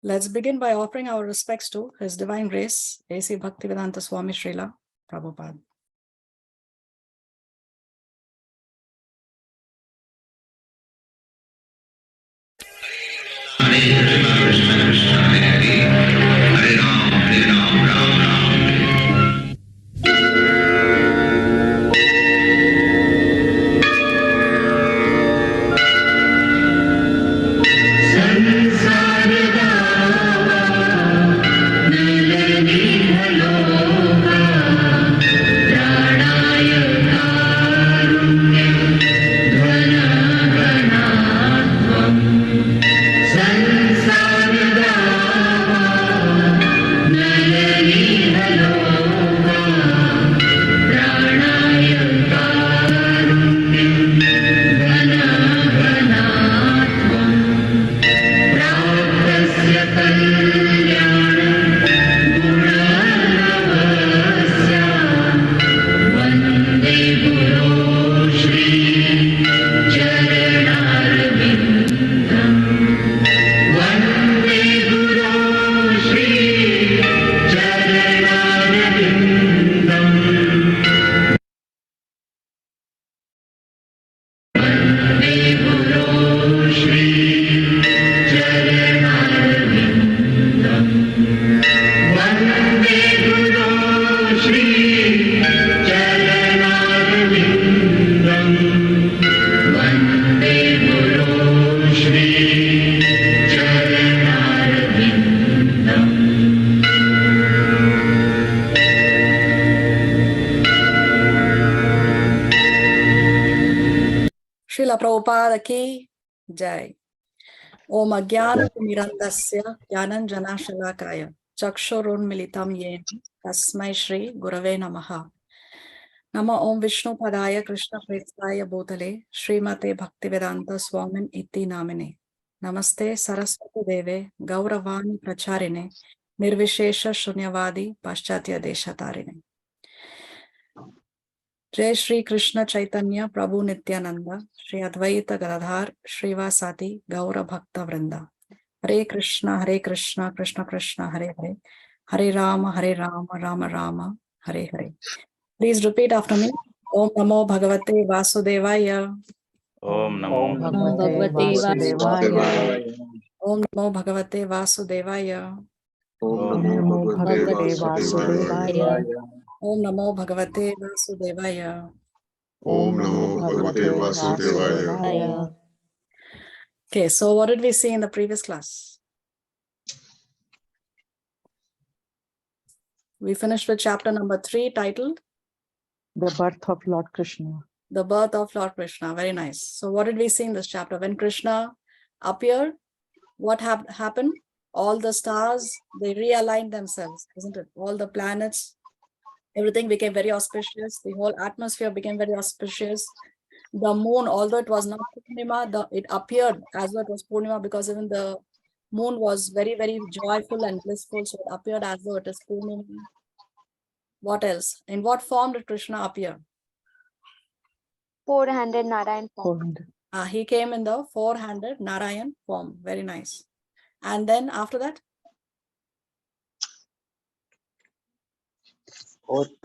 Let's begin by offering our respects to His Divine Grace, A.C. Bhaktivedanta Swami Srila Prabhupada. Srila Prabhupada ki Jai. Om Agyana Mirandasya Jnananjana Shalakaya Chakshurunmilitam Yena Tasmai Shri Gurave Namaha. Nama Om Vishnu Padaya Krishna Prestaya Bhutale Srimate Bhaktivedanta Swamin Iti Namine. Namaste Saraswati Deve Gauravani Pracharine Nirvishesha Shunyavadi Paschatya Deshatarine. Jai Shri Krishna Chaitanya Prabhu Nityananda Shri Advaita Gadadhar Shrivasati Gaura Bhakta Vrinda. Hare Krishna Krishna Krishna Hare Hare Hare Rama Rama Rama Hare Hare. Please repeat after me. Om Namo Bhagavate Vasudevaya. Om Namo Bhagavate Vasudevaya. Om Namo Bhagavate Vasudevaya. Om Namo Bhagavate Vasudevaya. Om Namo Bhagavate Vasudevaya. Om Namo Bhagavate Vasudevaya. Okay, so what did we see in the previous class? We finished with chapter number 3 titled The Birth of Lord Krishna. The Birth of Lord Krishna. Very nice. So what did we see in this chapter? When Krishna appeared, what happened? All the stars, they realigned themselves, isn't it? All the planets, everything became very auspicious. The whole atmosphere became very auspicious. The moon, although it was not Purnima, it appeared as though it was Purnima because even the moon was very, very joyful and blissful. So it appeared as though it is Purnima. What else? In what form did Krishna appear? 400 Narayan form. He came in the 400 Narayan form. Very nice. And then after that? Both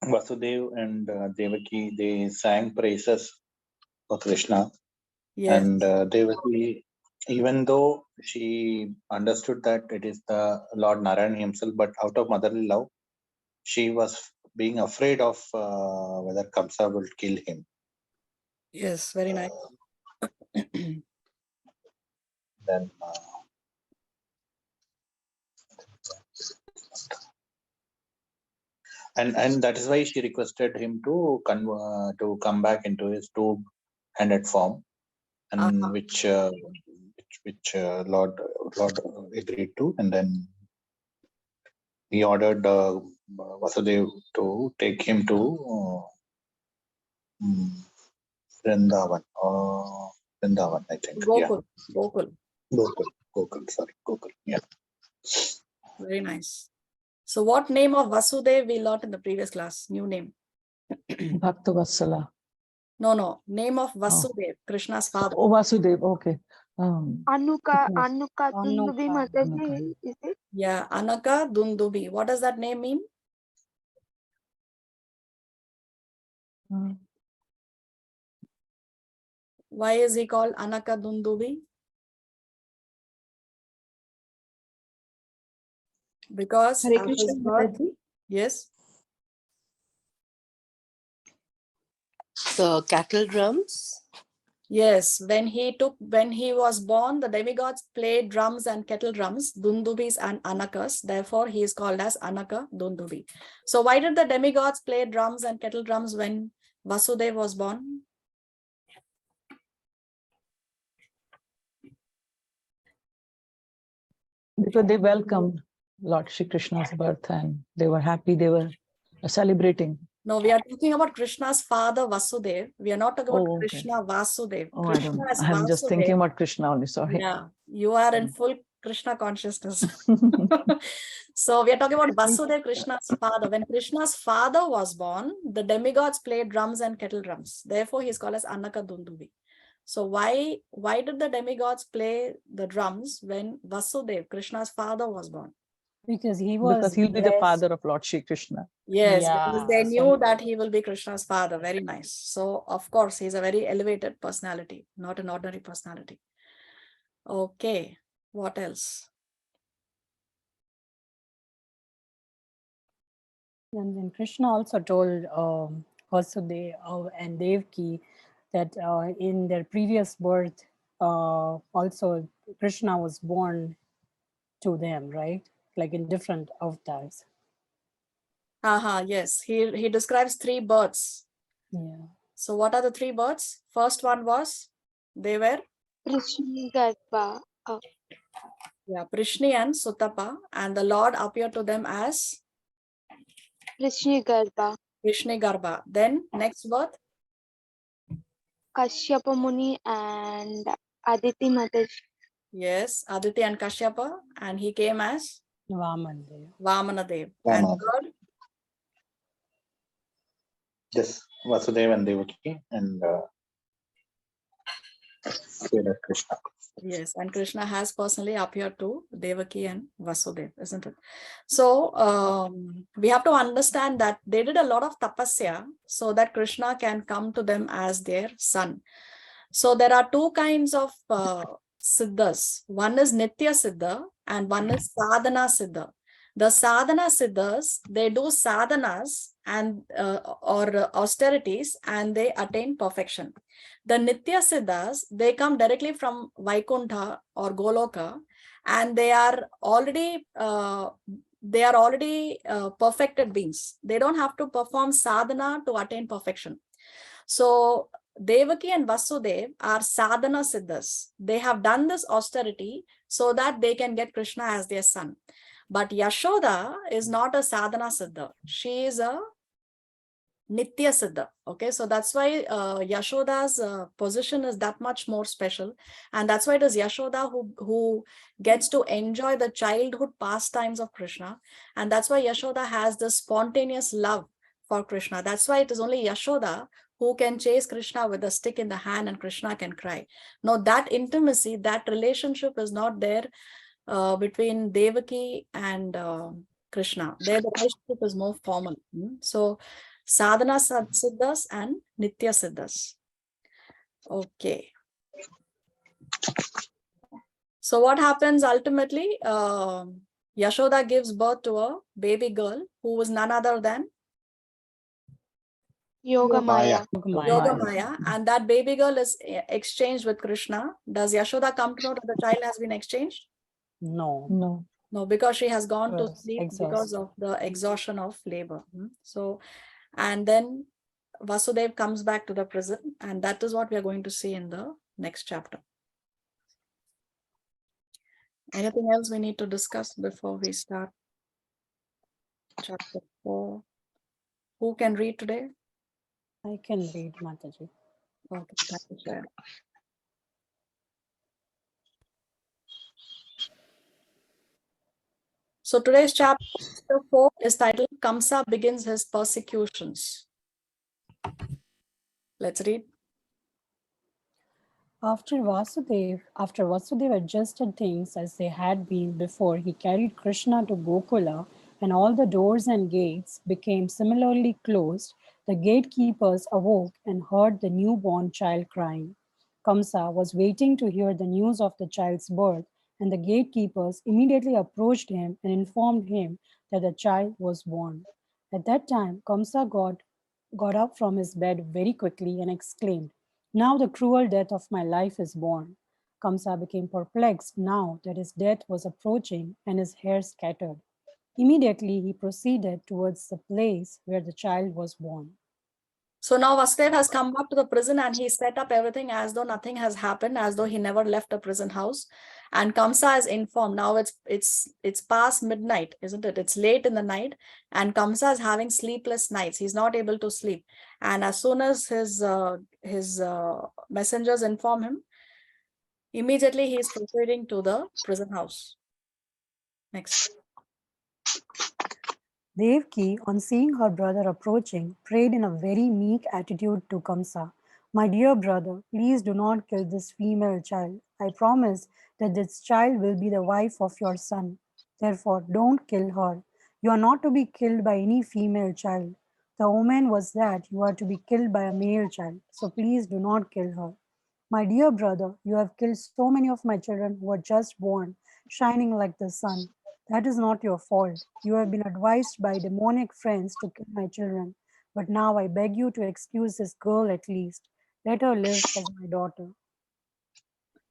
Vasudev and Devaki, they sang praises for Krishna. Yes. And Devaki, even though she understood that it is the Lord Narayan himself, but out of motherly love, she was being afraid of whether Kamsa will kill him. Yes, very nice. Then and that is why she requested him to come back into his two-handed form, and which Lord agreed to, and then he ordered Vasudev to take him to Vrindavan, I think. Gokul. Yeah. Gokul. Yeah. Very nice. So what name of Vasudev we learned in the previous class? New name. Bhaktavatsala. No. Name of Vasudev, Krishna's father. Oh, Vasudev. Okay. Anuka Dundubi Mataji, is it? Yeah, Anaka Dundubi. What does that name mean? Why is he called Anaka Dundubi? Because Hare at Krishna his birth, Mataji. yes, The cattle drums. yes. When he was born, the demigods played drums and kettle drums, Dundubis and Anakas. Therefore, he is called as Anaka Dundubi. So, why did the demigods play drums and kettle drums when Vasudeva was born? Because they welcomed Lord Shri Krishna's birth and they were happy, they were celebrating. No, we are talking about Krishna's father Vasudeva. We are not talking about Okay. Krishna Vasudeva. Oh, Krishna is I'm just thinking Vasudeva. about Krishna only, sorry. Yeah, you are in full Krishna consciousness. So we are talking about Vasudeva, Krishna's father. When Krishna's father was born, the demigods played drums and kettle drums. Therefore, he is called as Anaka Dundubi. So why did the demigods play the drums when Vasudeva, Krishna's father, was born? Because he was Because he'll be the father of Lord Shri Krishna. Yes, Yeah, because they so- knew that he will be Krishna's father. Very nice. So, of course, he's a very elevated personality, not an ordinary personality. Okay, what else? And then Krishna also told Vasudeva and Devaki that in their previous birth, also Krishna was born to them, right? Like in different avatars. Yes. He describes 3 births. Yeah. So, what are the 3 births? First one was, they were Prishni Garbha. Prishni and Sutapa, and the Lord appeared to them as Prishni Garbha. Prishni Garbha. Then, next birth, Kashyapa Muni and Aditi Mataji. yes, Aditi and Kashyapa, and he came as Vamandev. Vamanadev. And Vamana. third, Yes, Vasudeva and Devaki and Krishna. yes, and Krishna has personally appeared to Devaki and Vasudeva, isn't it? So we have to understand that they did a lot of tapasya so that Krishna can come to them as their son. So there are 2 kinds of siddhas. One is Nitya Siddha and one is Sadhana Siddha. The Sadhana Siddhas, they do sadhanas and or austerities and they attain perfection. The Nitya Siddhas, they come directly from Vaikuntha or Goloka, and they are already perfected beings. They don't have to perform sadhana to attain perfection. So Devaki and Vasudev are sadhana siddhas. They have done this austerity so that they can get Krishna as their son. But Yashoda is not a sadhana siddha. She is a Nitya Siddha. Okay, so that's why Yashoda's position is that much more special. And that's why it is Yashoda who gets to enjoy the childhood pastimes of Krishna. And that's why Yashoda has this spontaneous love for Krishna. That's why it is only Yashoda who can chase Krishna with a stick in the hand and Krishna can cry. No, that intimacy, that relationship is not there between Devaki and Krishna. There the relationship is more formal. So sadhana siddhas and nitya siddhas. Okay. So what happens ultimately? Yashoda gives birth to a baby girl who was none other than Yoga Maya. Yoga Maya, and that baby girl is exchanged with Krishna. Does Yashoda come to know that the child has been exchanged? No. No, because she has gone to Was sleep exhausted. because of the exhaustion of labor. So, and then Vasudev comes back to the prison, and that is what we are going to see in the next chapter. Anything else we need to discuss before we start chapter 4? Who can read today? I can read, Mataji. Okay, thank you, Shreya. So today's chapter 4 is titled Kamsa Begins His Persecutions. Let's read. After Vasudeva adjusted things as they had been before, he carried Krishna to Gokula, and all the doors and gates became similarly closed. The gatekeepers awoke and heard the newborn child crying. Kamsa was waiting to hear the news of the child's birth, and the gatekeepers immediately approached him and informed him that the child was born. At that time, Kamsa got up from his bed very quickly and exclaimed, "Now the cruel death of my life is born." Kamsa became perplexed now that his death was approaching and his hair scattered. Immediately he proceeded towards the place where the child was born. So now Vasudeva has come back to the prison and he set up everything as though nothing has happened, as though he never left the prison house. And Kamsa is informed. Now it's past midnight, isn't it? It's late in the night, and Kamsa is having sleepless nights. He's not able to sleep. And as soon as his messengers inform him, immediately he is proceeding to the prison house. Next. Devki, on seeing her brother approaching, prayed in a very meek attitude to Kamsa, "My dear brother, please do not kill this female child. I promise that this child will be the wife of your son. Therefore, don't kill her. You are not to be killed by any female child. The omen was that you are to be killed by a male child. So please do not kill her. My dear brother, you have killed so many of my children who are just born, shining like the sun. That is not your fault. You have been advised by demonic friends to kill my children, but now I beg you to excuse this girl at least. Let her live as my daughter."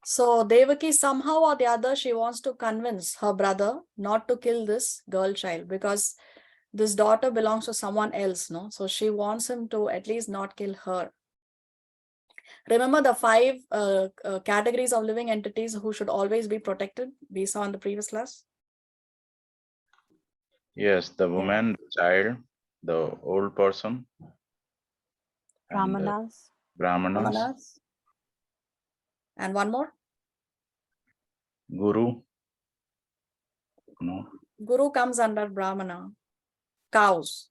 So Devaki, somehow or the other, she wants to convince her brother not to kill this girl child, because this daughter belongs to someone else, no? So she wants him to at least not kill her. Remember the five categories of living entities who should always be protected, we saw in the previous class? Yes, the woman, the child, the old person, and the Brahmanas, brahmanas, Brahmanas. And one more? guru. No. Guru comes under Brahmana. Cows.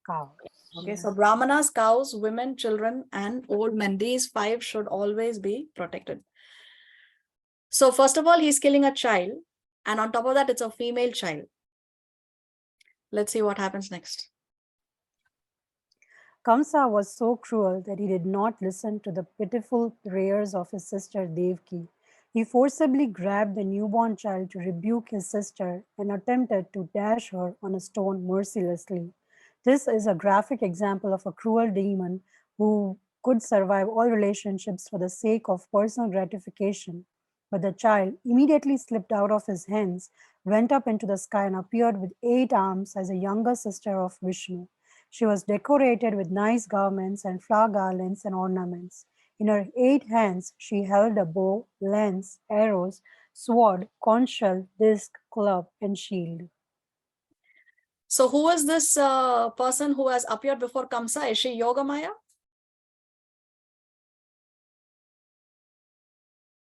cows. Okay, so Brahmanas, cows, women, children, and old men. These five should always be protected. So first of all, he's killing a child. And on top of that, it's a female child. Let's see what happens next. Kamsa was so cruel that he did not listen to the pitiful prayers of his sister Devki. He forcibly grabbed the newborn child to rebuke his sister and attempted to dash her on a stone mercilessly. This is a graphic example of a cruel demon who could survive all relationships for the sake of personal gratification. But the child immediately slipped out of his hands, went up into the sky, and appeared with 8 arms as a younger sister of Vishnu. She was decorated with nice garments and flower garlands and ornaments. In her 8 hands, she held a bow, lance, arrows, sword, conch shell, disc, club, and shield. So who is this person who has appeared before Kamsa? Is she Yogamaya?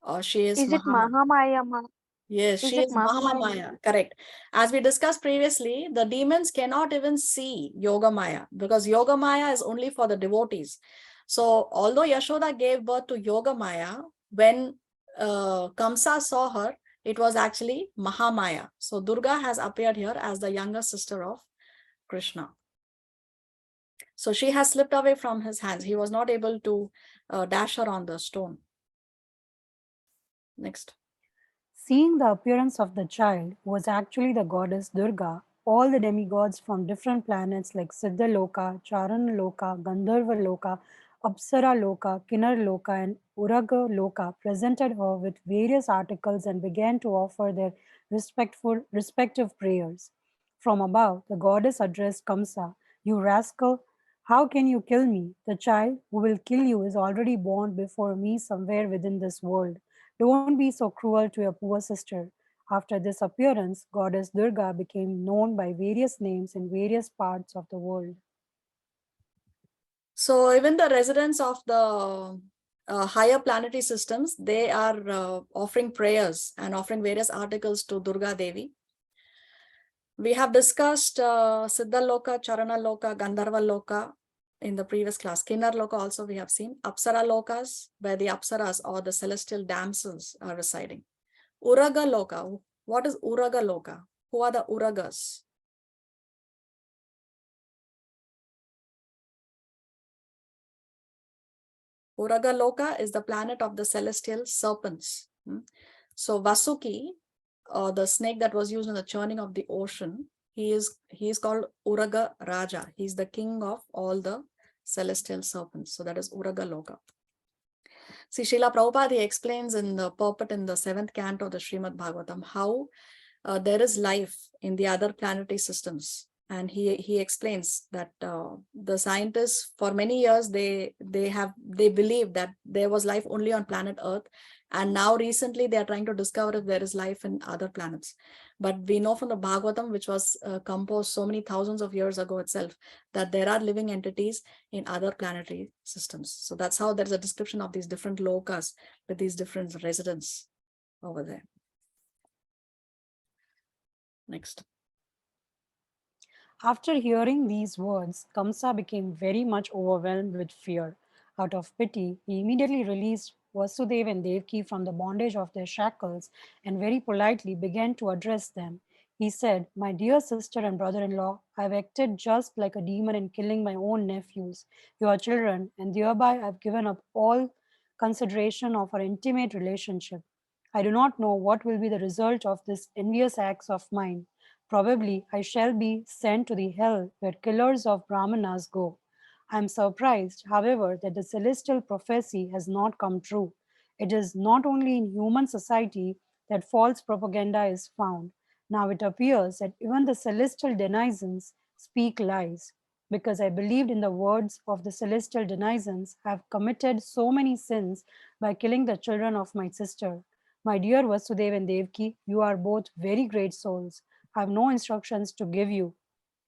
Or she is Is it Mahamaya? Mahamaya? Yes, Is she it is Mahamaya? Mahamaya, correct. As we discussed previously, the demons cannot even see Yogamaya because Yogamaya is only for the devotees. So although Yashoda gave birth to Yogamaya, when Kamsa saw her, it was actually Mahamaya. So Durga has appeared here as the younger sister of Krishna. So she has slipped away from his hands. He was not able to dash her on the stone. Next. Seeing the appearance of the child, who was actually the goddess Durga, all the demigods from different planets like Siddhaloka, Charanaloka, Gandharva Loka, Apsara Loka, Kinnar Loka, and Uraga Loka presented her with various articles and began to offer their respective prayers. From above, the goddess addressed Kamsa, "You rascal, how can you kill me? The child who will kill you is already born before me somewhere within this world. Don't be so cruel to your poor sister." After this appearance, goddess Durga became known by various names in various parts of the world. So even the residents of the higher planetary systems, they are offering prayers and offering various articles to Durga Devi. We have discussed Siddhaloka, Charana Loka, Gandharva Loka, in the previous class. Kinnar Loka also we have seen. Apsara Lokas, where the Apsaras or the celestial damsels are residing. Uraga Loka. What is Uraga Loka? Who are the Uragas? Uraga Loka is the planet of the celestial serpents. So Vasuki, the snake that was used in the churning of the ocean, he is called Uraga Raja. He's the king of all the celestial serpents. So that is Uraga Loka. See, Srila Prabhupada, he explains in the purport in the 7th canto of the Srimad Bhagavatam how there is life in the other planetary systems. And he explains that the scientists for many years they believe that there was life only on planet Earth, and now recently they are trying to discover if there is life in other planets. But we know from the Bhagavatam, which was composed so many thousands of years ago itself, that there are living entities in other planetary systems. So that's how there's a description of these different lokas with these different residents over there. Next. After hearing these words, Kamsa became very much overwhelmed with fear. Out of pity, he immediately released Vasudeva and Devaki from the bondage of their shackles and very politely began to address them. He said, "My dear sister and brother-in-law, I have acted just like a demon in killing my own nephews, your children, and thereby I have given up all consideration of our intimate relationship. I do not know what will be the result of this envious acts of mine. Probably I shall be sent to the hell where killers of Brahmanas go. I am surprised, however, that the celestial prophecy has not come true. It is not only in human society that false propaganda is found. Now it appears that even the celestial denizens speak lies. Because I believed in the words of the celestial denizens, I have committed so many sins by killing the children of my sister. My dear Vasudeva and Devaki, you are both very great souls. I have no instructions to give you,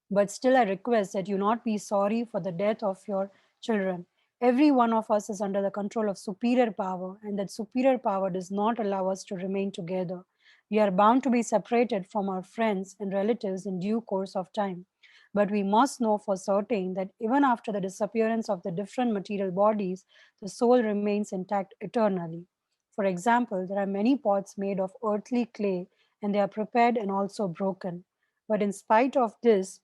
but still I request that you not be sorry for the death of your children. Every one of us is under the control of superior power, and that superior power does not allow us to remain together. We are bound to be separated from our friends and relatives in due course of time. But we must know for certain that even after the disappearance of the different material bodies, the soul remains intact eternally. For example, there are many pots made of earthly clay, and they are prepared and also broken. But in spite of this,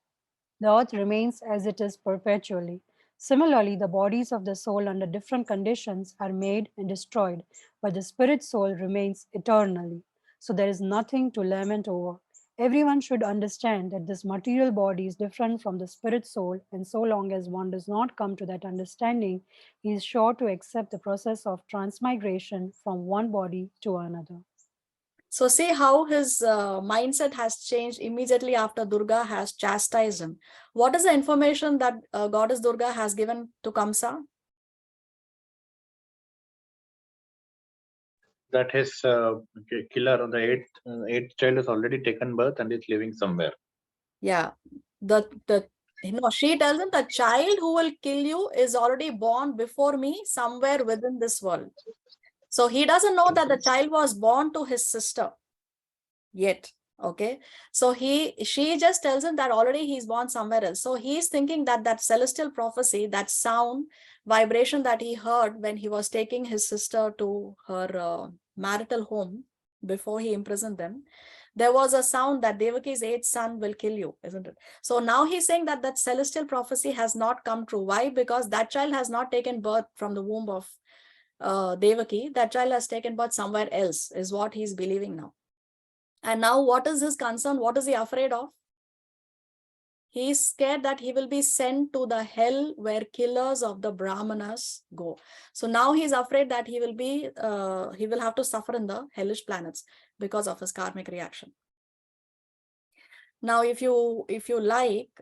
the earth remains as it is perpetually. Similarly, the bodies of the soul under different conditions are made and destroyed, but the spirit soul remains eternally. So there is nothing to lament over. Everyone should understand that this material body is different from the spirit soul, and so long as one does not come to that understanding, he is sure to accept the process of transmigration from one body to another. So see how his mindset has changed immediately after Durga has chastised him. What is the information that goddess Durga has given to Kamsa? That his killer, the eighth child, has already taken birth and is living somewhere. Yeah, she tells him the child who will kill you is already born before me somewhere within this world. So he doesn't know that the child was born to his sister yet. Okay, so she just tells him that already he's born somewhere else. So he's thinking that that celestial prophecy, that sound vibration that he heard when he was taking his sister to her marital home before he imprisoned them, there was a sound that Devaki's 8th son will kill you, isn't it? So now he's saying that that celestial prophecy has not come true. Why? Because that child has not taken birth from the womb of Devaki. That child has taken birth somewhere else, is what he's believing now. And now what is his concern? What is he afraid of? He is scared that he will be sent to the hell where killers of the Brahmanas go. So now he is afraid that he will have to suffer in the hellish planets because of his karmic reaction. Now, if you like,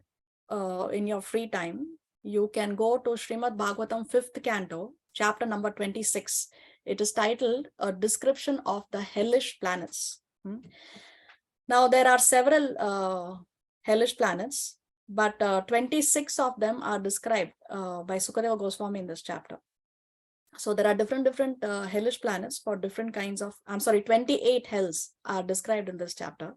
in your free time, you can go to Srimad Bhagavatam 5th canto, chapter number 26. It is titled A Description of the Hellish Planets. Now, there are several hellish planets, but 26 of them are described by Sukadeva Goswami in this chapter. So there are different hellish planets for different kinds of, 28 hells are described in this chapter.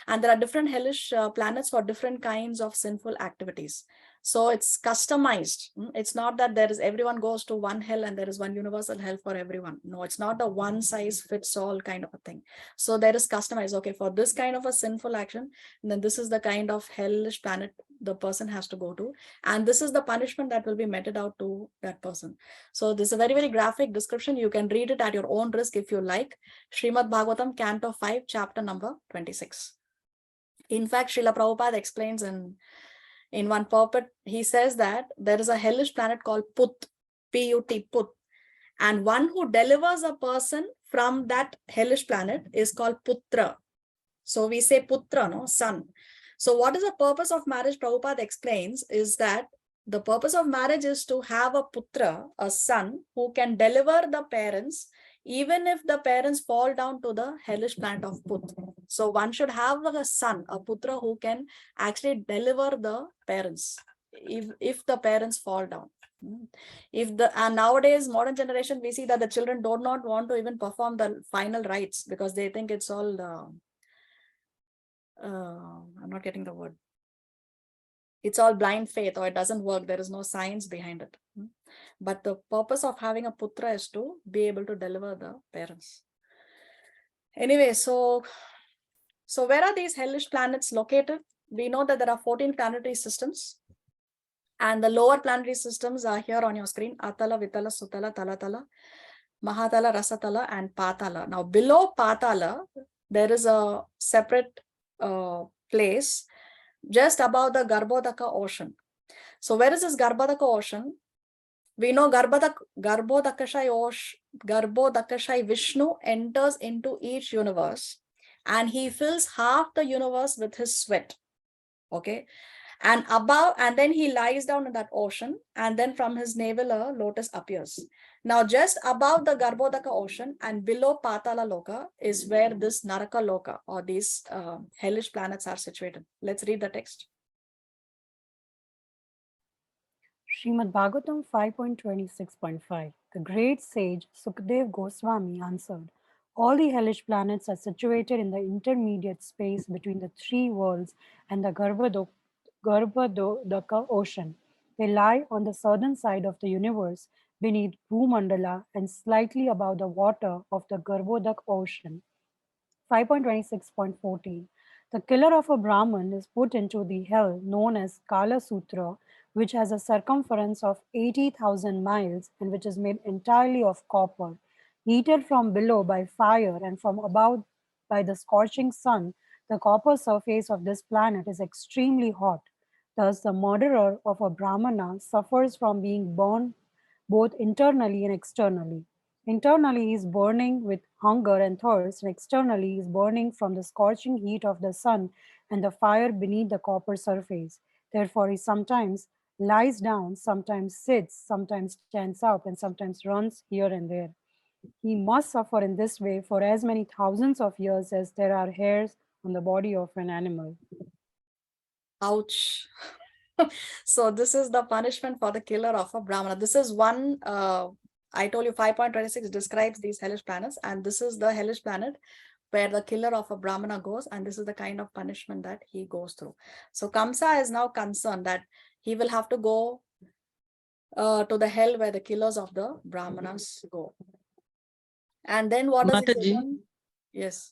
And there are different hellish planets for different kinds of sinful activities. So it's customized. It's not that there is everyone goes to one hell and there is one universal hell for everyone. No, it's not a one size fits all kind of a thing. So there is customized. Okay, for this kind of a sinful action, then this is the kind of hellish planet the person has to go to. And this is the punishment that will be meted out to that person. So this is a very, very graphic description. You can read it at your own risk if you like. Srimad Bhagavatam, Canto 5, chapter number 26. In fact, Srila Prabhupada explains in one purport, he says that there is a hellish planet called Put, P-U-T, Put. And one who delivers a person from that hellish planet is called Putra. So we say Putra, no, son. So what is the purpose of marriage? Prabhupada explains is that the purpose of marriage is to have a putra, a son, who can deliver the parents, even if the parents fall down to the hellish planet of Put. So one should have a son, a putra, who can actually deliver the parents, if the parents fall down. And nowadays, modern generation, we see that the children do not want to even perform the final rites because they think it's all, I'm not getting the word. It's all blind faith, or it doesn't work. There is no science behind it. But the purpose of having a putra is to be able to deliver the parents. Anyway, so where are these hellish planets located? We know that there are 14 planetary systems. And the lower planetary systems are here on your screen. Atala, Vitala, Sutala, Talatala, Mahatala, Rasatala, and Patala. Now, below Patala, there is a separate place just above the Garbhodaka ocean. So where is this Garbhodaka ocean? We know Garbhodakashai Vishnu enters into each universe and he fills half the universe with his sweat. Okay. And then he lies down in that ocean, and then from his navel a lotus appears. Now, just above the Garbhodaka ocean and below Patala Loka is where this Naraka Loka, or these hellish planets, are situated. Let's read the text. Srimad Bhagavatam 5.26.5. The great sage Sukadev Goswami answered, all the hellish planets are situated in the intermediate space between the three worlds and the Garbhodaka ocean. They lie on the southern side of the universe beneath Bhumandala and slightly above the water of the Garbhodak ocean. 5.26.14. The killer of a Brahman is put into the hell known as Kala Sutra, which has a circumference of 80,000 miles and which is made entirely of copper. Heated from below by fire and from above by the scorching sun, the copper surface of this planet is extremely hot. Thus, the murderer of a Brahmana suffers from being burned both internally and externally. Internally, he is burning with hunger and thirst, and externally, he is burning from the scorching heat of the sun and the fire beneath the copper surface. Therefore, he sometimes lies down, sometimes sits, sometimes stands up, and sometimes runs here and there. He must suffer in this way for as many thousands of years as there are hairs on the body of an animal. Ouch. So this is the punishment for the killer of a Brahmana. This is one, I told you 5.26 describes these hellish planets, and this is the hellish planet where the killer of a Brahmana goes, and this is the kind of punishment that he goes through. So Kamsa is now concerned that he will have to go to the hell where the killers of the Brahmanas go. And then what does he say? Mataji, Yes.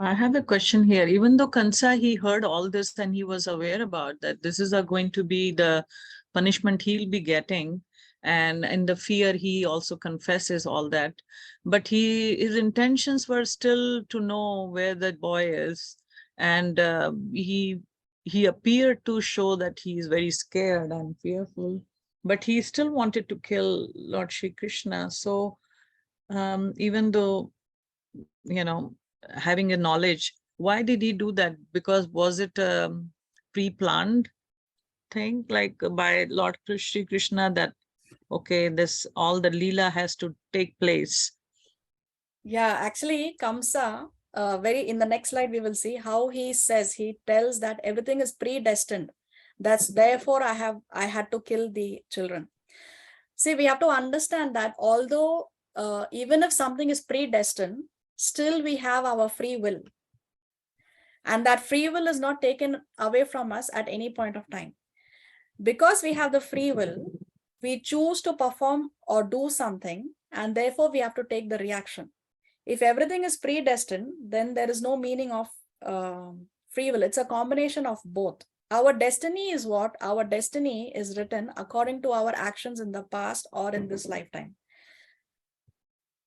I have a question here. Even though Kansa, he heard all this and he was aware about that this is going to be the punishment he'll be getting, and in the fear he also confesses all that, but his intentions were still to know where that boy is, and he appeared to show that he is very scared and fearful, but he still wanted to kill Lord Shri Krishna. So even though, you know, having a knowledge, why did he do that? Because was it a pre-planned thing, like by Lord Shri Krishna, that okay, this all the Leela has to take place? Yeah, actually Kamsa, in the next slide we will see how he tells that everything is predestined. That's therefore I had to kill the children. See, we have to understand that although even if something is predestined, still we have our free will. And that free will is not taken away from us at any point of time. Because we have the free will, we choose to perform or do something, and therefore we have to take the reaction. If everything is predestined, then there is no meaning of free will. It's a combination of both. Our destiny is what? Our destiny is written according to our actions in the past or in this lifetime.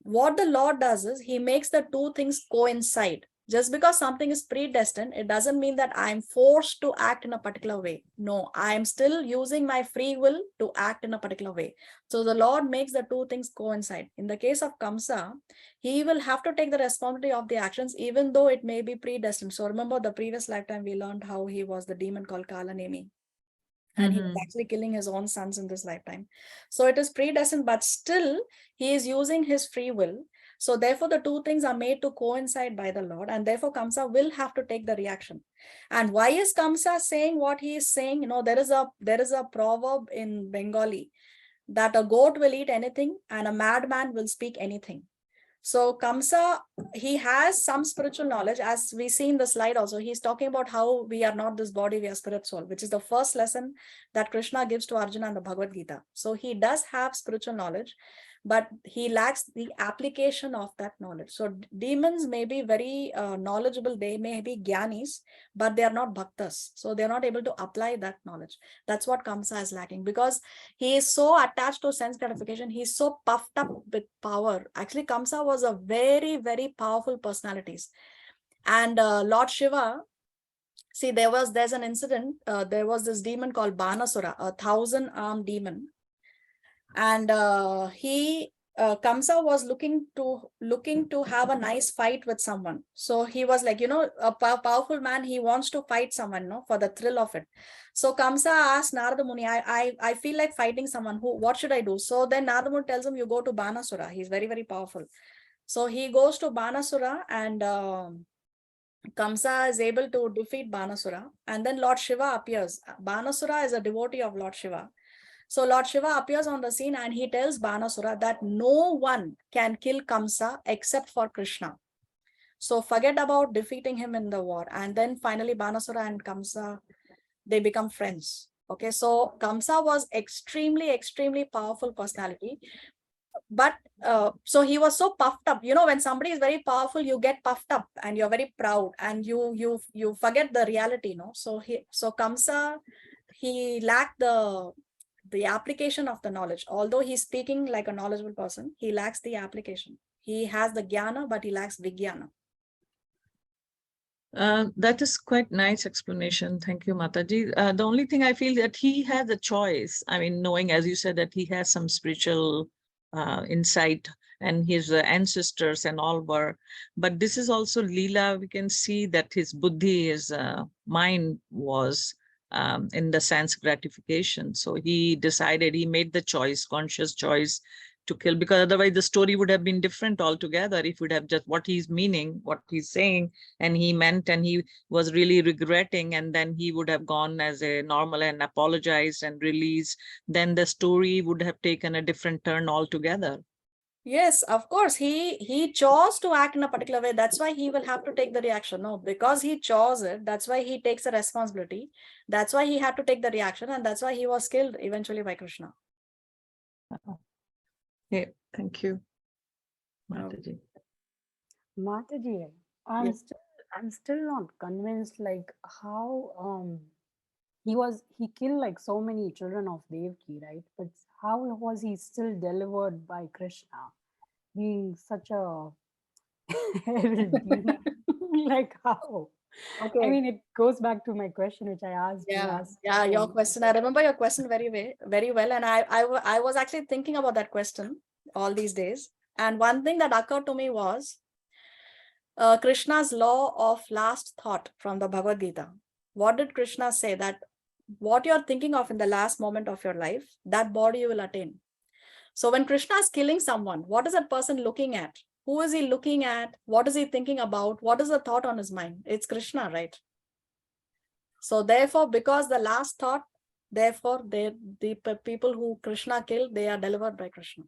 What the Lord does is he makes the two things coincide. Just because something is predestined, it doesn't mean that I'm forced to act in a particular way. No, I'm still using my free will to act in a particular way. So the Lord makes the two things coincide. In the case of Kamsa, he will have to take the responsibility of the actions, even though it may be predestined. So remember the previous lifetime, we learned how he was the demon called Kalanemi. And he was actually killing his own sons in this lifetime. So it is predestined, but still he is using his free will. So therefore the two things are made to coincide by the Lord, and therefore Kamsa will have to take the reaction. And why is Kamsa saying what he is saying? You know, there is a proverb in Bengali that a goat will eat anything and a madman will speak anything. So Kamsa, he has some spiritual knowledge, as we see in the slide also. He's talking about how we are not this body, we are spirit soul, which is the first lesson that Krishna gives to Arjuna in the Bhagavad Gita. So he does have spiritual knowledge, but he lacks the application of that knowledge. So demons may be very knowledgeable, they may be jnanis, but they are not bhaktas. So they're not able to apply that knowledge. That's what Kamsa is lacking, because he is so attached to sense gratification. He's so puffed up with power. Actually, Kamsa was a very, very powerful personality. And Lord Shiva, see, there's an incident. There was this demon called Banasura, a 1,000-armed demon. And Kamsa was looking to have a nice fight with someone. So he was like, you know, a powerful man, he wants to fight someone, no, for the thrill of it. So Kamsa asked Narada Muni, I feel like fighting someone. What should I do? So then Narada Muni tells him, you go to Banasura. He's very, very powerful. So he goes to Banasura, and Kamsa is able to defeat Banasura. And then Lord Shiva appears. Banasura is a devotee of Lord Shiva. So Lord Shiva appears on the scene, and he tells Banasura that no one can kill Kamsa except for Krishna. So forget about defeating him in the war. And then finally Banasura and Kamsa, they become friends. Okay, so Kamsa was extremely, extremely powerful personality. But so he was so puffed up. You know, when somebody is very powerful, you get puffed up and you're very proud, and you forget the reality, no? So Kamsa, he lacked the application of the knowledge. Although he's speaking like a knowledgeable person, he lacks the application. He has the jnana, but he lacks vijnana. That is quite nice explanation. Thank you, Mataji. The only thing I feel that he has a choice. I mean, knowing, as you said, that he has some spiritual insight, and his ancestors and all were. But this is also Leela. We can see that his buddhi, his mind was in the sense gratification. So he decided, he made the choice, conscious choice to kill, because otherwise the story would have been different altogether if we'd have just what he's meaning, what he's saying, and he meant, and he was really regretting, and then he would have gone as a normal and apologized and released, then the story would have taken a different turn altogether. Yes, of course. He chose to act in a particular way. That's why he will have to take the reaction. No, because he chose it, that's why he takes the responsibility. That's why he had to take the reaction, and that's why he was killed eventually by Krishna. Yeah, thank you, Mataji. Mataji, I'm still not convinced, like how he killed like so many children of Devaki, right? But how was he still delivered by Krishna, being such a evil demon? Like how? Okay. I mean, it goes back to my question, which I asked. Yeah, your question. I remember your question very well. And I was actually thinking about that question all these days. And one thing that occurred to me was Krishna's law of last thought from the Bhagavad Gita. What did Krishna say? That what you're thinking of in the last moment of your life, that body you will attain. So when Krishna is killing someone, what is that person looking at? Who is he looking at? What is he thinking about? What is the thought on his mind? It's Krishna, right? So therefore, because the last thought Therefore, people who Krishna killed, they are delivered by Krishna.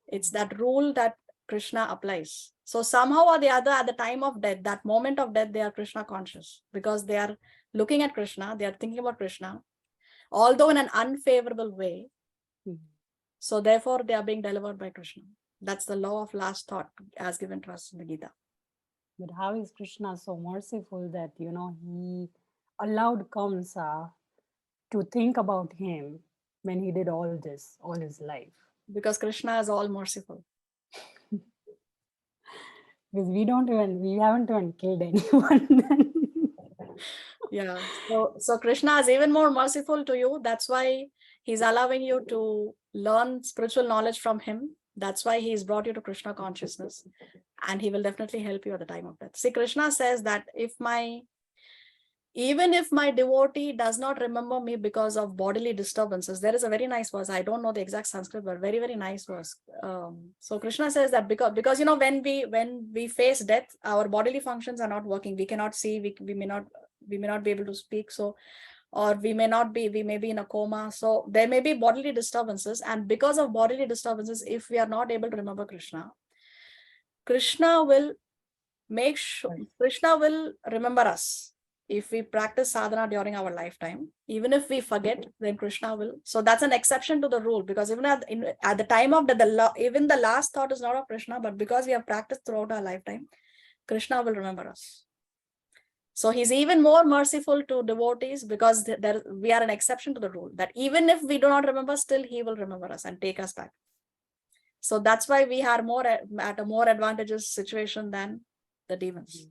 It's that rule that Krishna applies. So somehow or the other, at the time of death, that moment of death, they are Krishna conscious because they are looking at Krishna, they are thinking about Krishna, although in an unfavorable way. So therefore, they are being delivered by Krishna. That's the law of last thought as given to us in the Gita. But how is Krishna so merciful that, you know, he allowed Kamsa to think about him when he did all this all his life? Because Krishna is all merciful. Because we haven't even killed anyone. Yeah. So Krishna is even more merciful to you. That's why he's allowing you to learn spiritual knowledge from him. That's why he's brought you to Krishna consciousness. And he will definitely help you at the time of death. See, Krishna says that even if my devotee does not remember me because of bodily disturbances, there is a very nice verse. I don't know the exact Sanskrit, but very, very nice verse. So Krishna says that because you know, when we face death, our bodily functions are not working. We cannot see, we may not be able to speak. So, or we may be in a coma. So there may be bodily disturbances. And because of bodily disturbances, if we are not able to remember Krishna, Krishna will remember us. If we practice sadhana during our lifetime, even if we forget, then Krishna will. So that's an exception to the rule, because even at the time of even the last thought is not of Krishna, but because we have practiced throughout our lifetime, Krishna will remember us. So he's even more merciful to devotees because we are an exception to the rule that even if we do not remember, still he will remember us and take us back. So that's why we are at a more advantageous situation than the demons.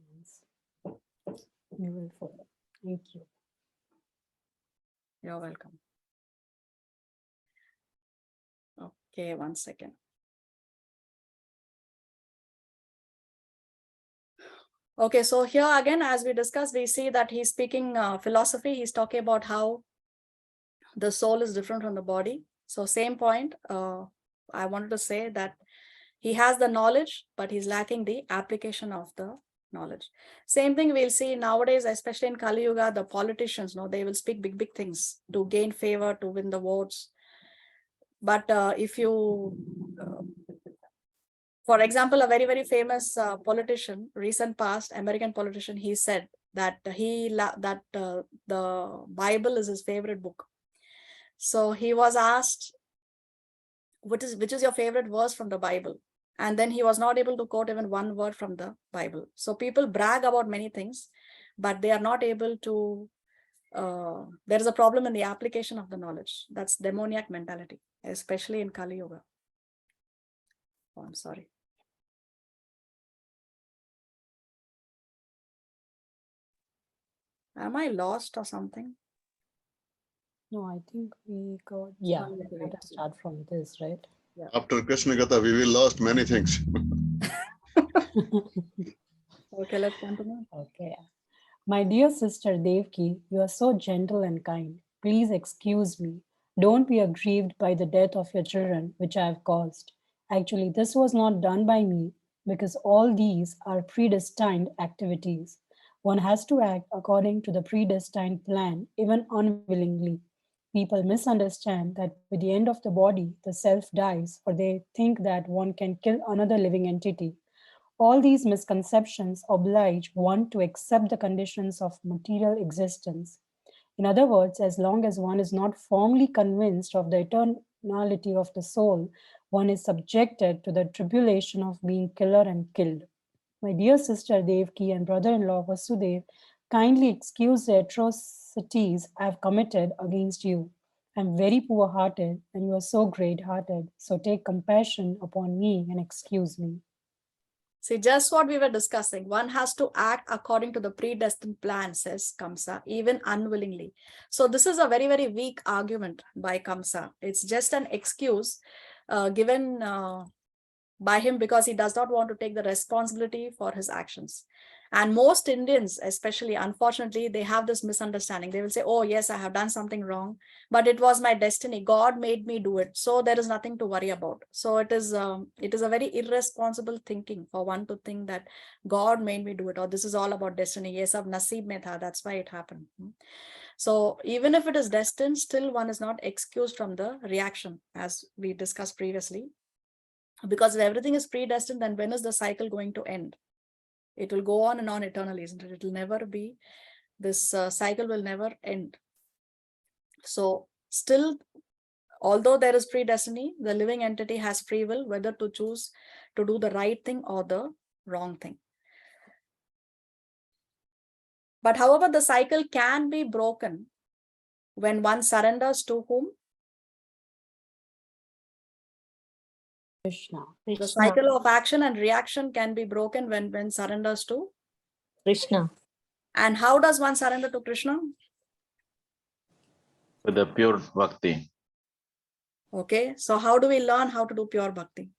Beautiful. Thank you. You're welcome. Okay, 1 second. Okay, so here again, as we discussed, we see that he's speaking philosophy. He's talking about how the soul is different from the body. So same point, I wanted to say that he has the knowledge, but he's lacking the application of the knowledge. Same thing we'll see nowadays, especially in Kali Yuga, the politicians, they will speak big things to gain favor, to win the votes. But if you, for example, a very famous politician, recent past American politician, he said that the Bible is his favorite book. So he was asked, which is your favorite verse from the Bible? And then he was not able to quote even one word from the Bible. So people brag about many things, but they are not able to, there is a problem in the application of the knowledge. That's demoniac mentality, especially in Kali Yuga. Oh, I'm sorry. Am I lost or something? No, I think we got, yeah, we got to start from this, right? Yeah. After Krishna Gatha, we will lost many things. Okay, let's continue. Okay. My dear sister Devki, you are so gentle and kind. Please excuse me. Don't be aggrieved by the death of your children, which I have caused. Actually, this was not done by me because all these are predestined activities. One has to act according to the predestined plan, even unwillingly. People misunderstand that with the end of the body, the self dies, or they think that one can kill another living entity. All these misconceptions oblige one to accept the conditions of material existence. In other words, as long as one is not firmly convinced of the eternality of the soul, one is subjected to the tribulation of being killer and killed. My dear sister Devki and brother-in-law Vasudev, kindly excuse the atrocities I have committed against you. I am very poor-hearted and you are so great-hearted, so take compassion upon me and excuse me. See, just what we were discussing. One has to act according to the predestined plan, says Kamsa, even unwillingly. So this is a very weak argument by Kamsa. It's just an excuse given by him because he does not want to take the responsibility for his actions. And most Indians, especially, unfortunately, they have this misunderstanding. They will say, oh, yes, I have done something wrong, but it was my destiny. God made me do it. So there is nothing to worry about. So it is a very irresponsible thinking for one to think that God made me do it, or this is all about destiny. Yes, ab naseeb mein tha, that's why it happened. So even if it is destined, still one is not excused from the reaction, as we discussed previously. Because if everything is predestined, then when is the cycle going to end? It will go on and on eternally, isn't it? It will never be, this cycle will never end. So still, although there is predestiny, the living entity has free will, whether to choose to do the right thing or the wrong thing. But however, the cycle can be broken when one surrenders to whom? Krishna. The cycle of action and reaction can be broken when surrenders to Krishna. And how does one surrender to Krishna? With the pure bhakti. Okay, so how do we learn how to do pure bhakti?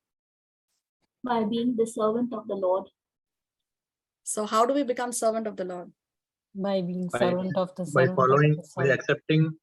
By being the servant of the Lord. So how do we become servant of the Lord? By being By- servant of the By servant following, of the by servant. accepting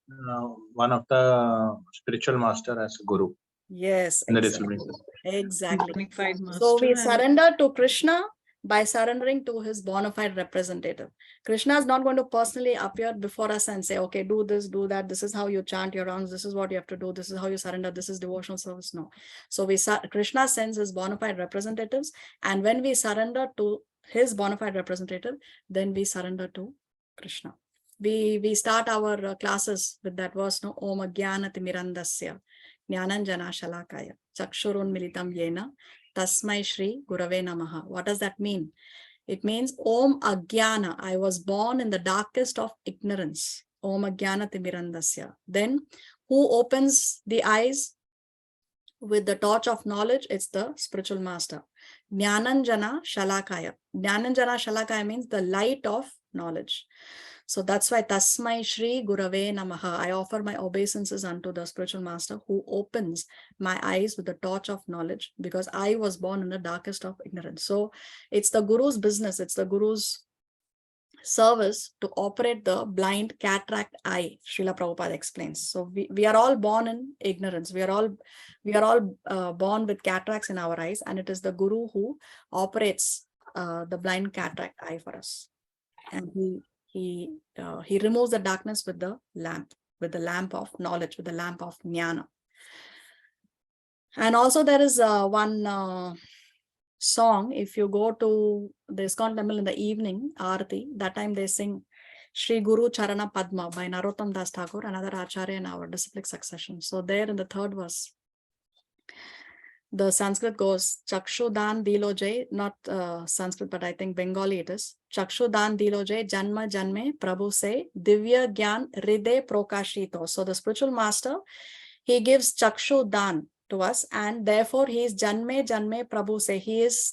one of the spiritual master as guru Yes, in the exactly. distribution. Exactly. Bona fide So we master and surrender to Krishna by surrendering to his bona fide representative. Krishna is not going to personally appear before us and say, okay, do this, do that. This is how you chant your rounds. This is what you have to do. This is how you surrender. This is devotional service. No. So Krishna sends his bona fide representatives. And when we surrender to his bona fide representative, then we surrender to Krishna. We start our classes with that verse, no? Om Agyanati Mirandasya Jnananjana Shalakaya Chakshurun Militam Yena Tasmai Shri Gurave Namaha. What does that mean? It means Om Agyana. I was born in the darkest of ignorance. Om Agyana Timirandasya. Then who opens the eyes with the torch of knowledge? It's the spiritual master. Jnananjana Shalakaya. Jnananjana Shalakaya means the light of knowledge. So that's why Tasmai Shri Gurave Namaha. I offer my obeisances unto the spiritual master who opens my eyes with the torch of knowledge, because I was born in the darkest of ignorance. So it's the Guru's business, it's the Guru's service to operate the blind cataract eye, Srila Prabhupada explains. So we are all born in ignorance. We are all born with cataracts in our eyes, and it is the Guru who operates the blind cataract eye for us. And he removes the darkness with the lamp of knowledge, with the lamp of jnana. And also there is one song. If you go to the ISKCON temple in the evening, Aarti, that time they sing Shri Guru Charana Padma by Narottam Das Thakur, another Acharya in our disciplic succession. So there in the third verse, the Sanskrit goes, Chakshudan Dilojay, not Sanskrit, but I think Bengali it is. Chakshudan Dilojay, Janma Janme, Prabhu say, Divya Gyan Ride Prokashito. So the spiritual master, he gives Chakshudan to us, and therefore he is Janme Janme, Prabhu say, he is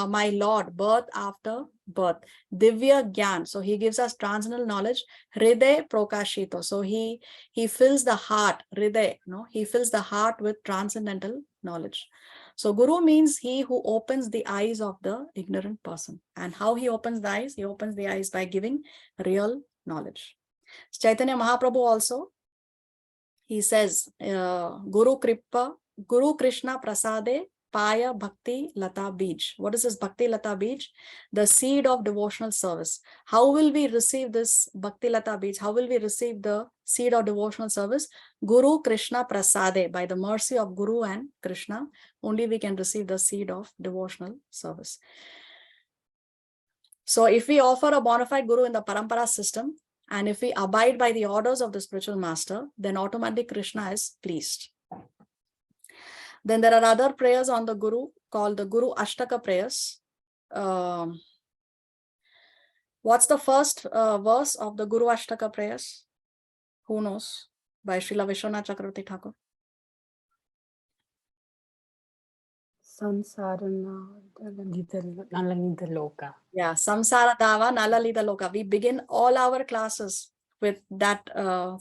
my Lord, birth after birth. Divya Gyan. So he gives us transcendental knowledge. Ride Prokashito. So he fills the heart, Ride, no? He fills the heart with transcendental knowledge. So Guru means he who opens the eyes of the ignorant person. And how he opens the eyes? He opens the eyes by giving real knowledge. Chaitanya Mahaprabhu also, he says, Guru Krishna Prasade Paya Bhakti Lata Bij. What is this Bhakti Lata Bij? The seed of devotional service. How will we receive this Bhakti Lata Bij? How will we receive the seed of devotional service? Guru Krishna Prasade. By the mercy of Guru and Krishna, only we can receive the seed of devotional service. So if we offer a bona fide Guru in the Parampara system, and if we abide by the orders of the spiritual master, then automatically Krishna is pleased. Then there are other prayers on the Guru called the Guru Ashtaka prayers. What's the first verse of the Guru Ashtaka prayers? Who knows? By Srila Vishwanath Chakravarti Thakur. Sansarana Nalalita Loka. Yeah, Samsara Dava Nalalita Loka. We begin all our classes with that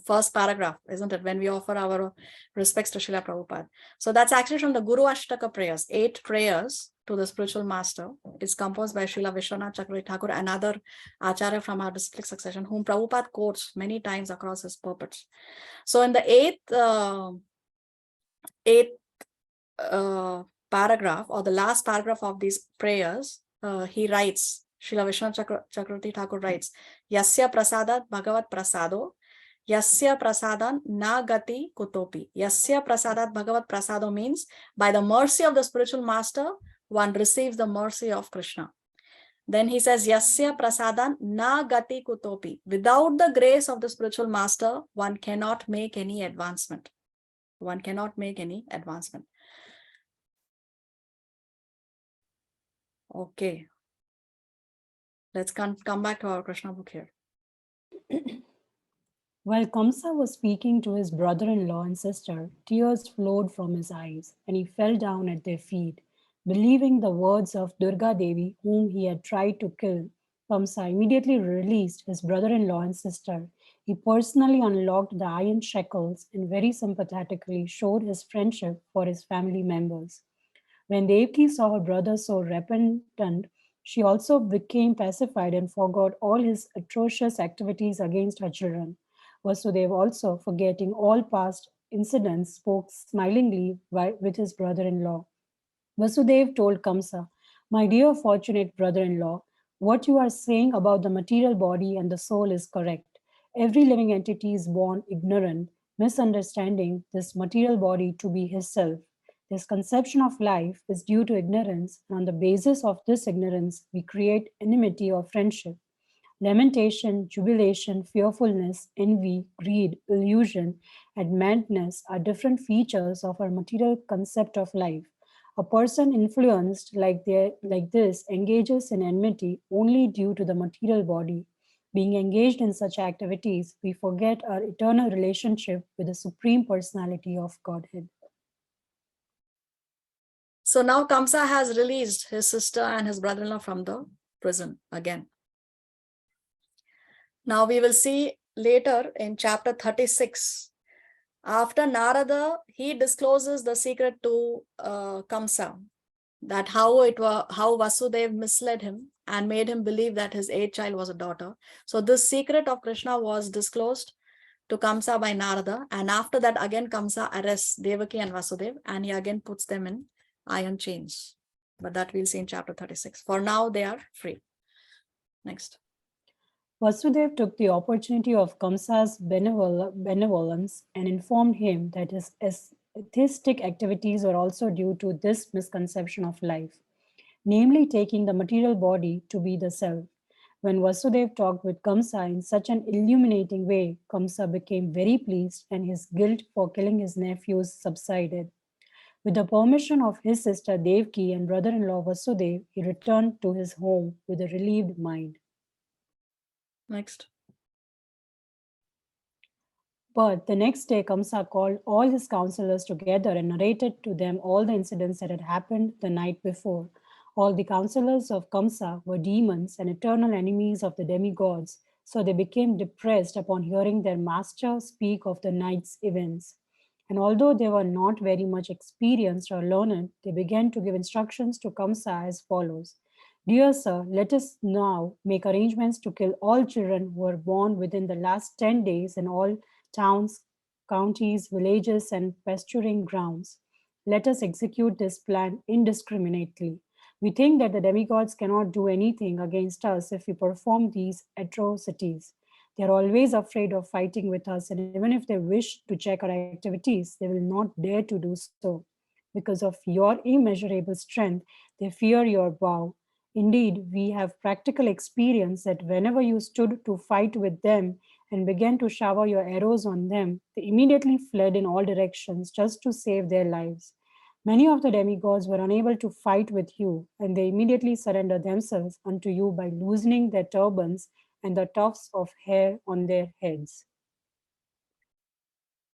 first paragraph, isn't it? When we offer our respects to Srila Prabhupada. So that's actually from the Guru Ashtaka prayers, 8 prayers to the spiritual master. It's composed by Srila Vishwanath Chakravarti Thakur, another Acharya from our disciplic succession, whom Prabhupada quotes many times across his purports. So in the 8th paragraph, or the last paragraph of these prayers, he writes, Srila Vishwanath Chakravarti Thakur writes, Yasya prasadat bhagavat prasado, Yasya prasadan na gati kutopi. Yasya prasadat bhagavat prasado means by the mercy of the spiritual master, one receives the mercy of Krishna. Then he says, Yasya prasadan na gati kutopi. Without the grace of the spiritual master, one cannot make any advancement. One cannot make any advancement. Okay. Let's come back to our Krishna book here. While Kamsa was speaking to his brother-in-law and sister, tears flowed from his eyes, and he fell down at their feet. Believing the words of Durga Devi, whom he had tried to kill, Kamsa immediately released his brother-in-law and sister. He personally unlocked the iron shackles and very sympathetically showed his friendship for his family members. When Devaki saw her brother so repentant, she also became pacified and forgot all his atrocious activities against her children. Vasudeva also, forgetting all past incidents, spoke smilingly with his brother-in-law. Vasudeva told Kamsa, "My dear fortunate brother-in-law, what you are saying about the material body and the soul is correct. Every living entity is born ignorant, misunderstanding this material body to be his self. This conception of life is due to ignorance, and on the basis of this ignorance, we create enmity or friendship. Lamentation, jubilation, fearfulness, envy, greed, illusion, and madness are different features of our material concept of life. A person influenced like this engages in enmity only due to the material body. Being engaged in such activities, we forget our eternal relationship with the Supreme Personality of Godhead." So now Kamsa has released his sister and his brother-in-law from the prison again. Now we will see later in chapter 36. After Narada, he discloses the secret to Kamsa, that how Vasudeva misled him and made him believe that his eighth child was a daughter. So this secret of Krishna was disclosed to Kamsa by Narada, and after that again Kamsa arrests Devaki and Vasudeva, and he again puts them in iron chains. But that we'll see in chapter 36. For now, they are free. Next. Vasudeva took the opportunity of Kamsa's benevolence and informed him that his atheistic activities were also due to this misconception of life, namely taking the material body to be the self. When Vasudeva talked with Kamsa in such an illuminating way, Kamsa became very pleased and his guilt for killing his nephews subsided. With the permission of his sister Devaki and brother-in-law Vasudeva, he returned to his home with a relieved mind. Next. But the next day, Kamsa called all his counselors together and narrated to them all the incidents that had happened the night before. All the counselors of Kamsa were demons and eternal enemies of the demigods, so they became depressed upon hearing their master speak of the night's events. And although they were not very much experienced or learned, they began to give instructions to Kamsa as follows. "Dear sir, let us now make arrangements to kill all children who were born within the last 10 days in all towns, counties, villages, and pasturing grounds. Let us execute this plan indiscriminately. We think that the demigods cannot do anything against us if we perform these atrocities. They are always afraid of fighting with us, and even if they wish to check our activities, they will not dare to do so. Because of your immeasurable strength, they fear your vow. Indeed, we have practical experience that whenever you stood to fight with them and began to shower your arrows on them, they immediately fled in all directions just to save their lives. Many of the demigods were unable to fight with you, and they immediately surrendered themselves unto you by loosening their turbans and the tufts of hair on their heads."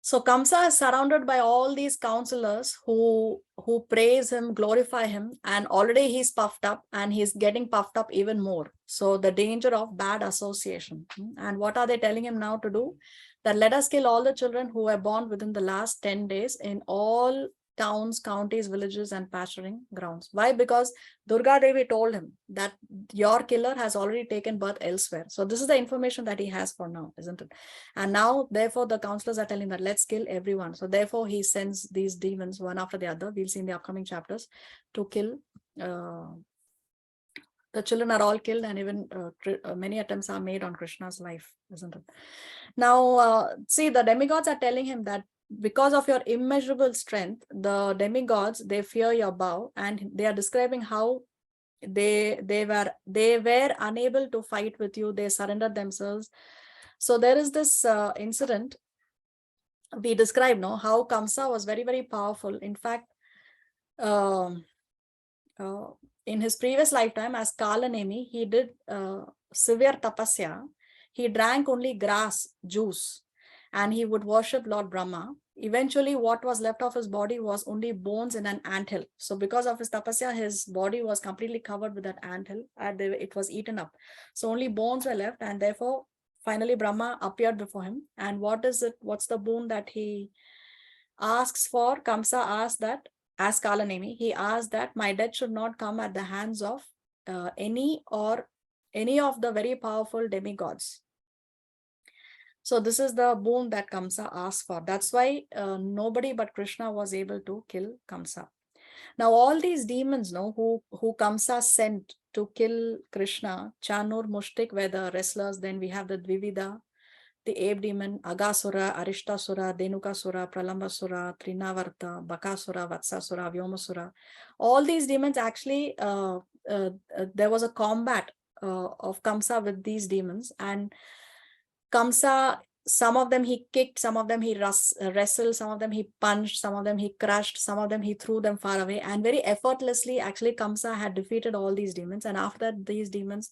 So Kamsa is surrounded by all these counselors who praise him, glorify him, and already he's puffed up and he's getting puffed up even more. So the danger of bad association. And what are they telling him now to do? That let us kill all the children who were born within the last 10 days in all towns, counties, villages, and pasturing grounds. Why? Because Durga Devi told him that your killer has already taken birth elsewhere. So this is the information that he has for now, isn't it? And now, therefore, the counselors are telling that let's kill everyone. So therefore, he sends these demons one after the other. We'll see in the upcoming chapters to kill the the children are all killed, and even many attempts are made on Krishna's life, isn't it? Now, see, the demigods are telling him that because of your immeasurable strength, the demigods, they fear your bow, and they are describing how they were unable to fight with you. They surrendered themselves. So there is this incident we describe, no, how Kamsa was very, very powerful. In fact, in his previous lifetime as Kalanemi, he did severe tapasya. He drank only grass juice, and he would worship Lord Brahma. Eventually, what was left of his body was only bones in an anthill. So because of his tapasya, his body was completely covered with that anthill, and it was eaten up. So only bones were left, and therefore, finally Brahma appeared before him. And what is it? What's the boon that he asks for? Kamsa asked that, as Kalanemi, he asked that my death should not come at the hands of any of the very powerful demigods. So this is the boon that Kamsa asked for. That's why nobody but Krishna was able to kill Kamsa. Now all these demons, who Kamsa sent to kill Krishna, Chanur, Mushtik were the wrestlers. Then we have the Dvivida, the ape demon, Agasura, Arishtasura, Dhenukasura, Pralambasura, Trinavarta, Bakasura, Vatsasura, Vyomasura. All these demons actually, there was a combat of Kamsa with these demons, and Kamsa, some of them he kicked, some of them he wrestled, some of them he punched, some of them he crushed, some of them he threw them far away, and very effortlessly, actually, Kamsa had defeated all these demons. And after that, these demons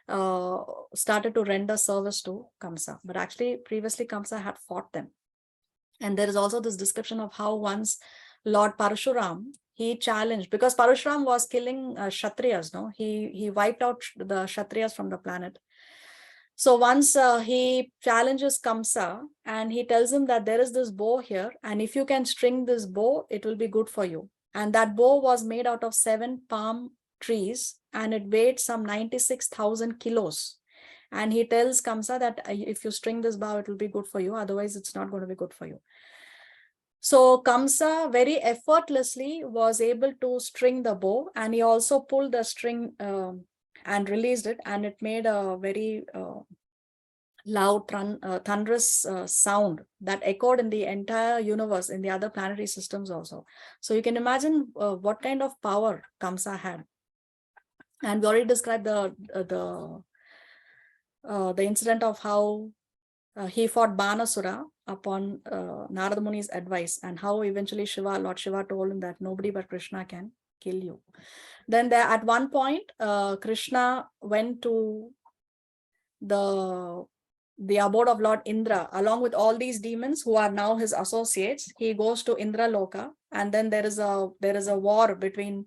started to render service to Kamsa. But actually, previously, Kamsa had fought them. And there is also this description of how once Lord Parashuram, he challenged, because Parashuram was killing Kshatriyas, he wiped out the Kshatriyas from the planet. So once he challenges Kamsa, and he tells him that there is this bow here, and if you can string this bow, it will be good for you. And that bow was made out of 7 palm trees, and it weighed some 96,000 kilos. And he tells Kamsa that if you string this bow, it will be good for you. Otherwise, it's not going to be good for you. So Kamsa very effortlessly was able to string the bow, and he also pulled the string and released it, and it made a very loud, thunderous sound that echoed in the entire universe, in the other planetary systems also. So you can imagine what kind of power Kamsa had. And we already described the incident of how he fought Banasura upon Narada Muni's advice, and how eventually Lord Shiva told him that nobody but Krishna can kill you. Then there, at one point, Krishna went to the abode of Lord Indra along with all these demons who are now his associates. He goes to Indra Loka, and then there is a war between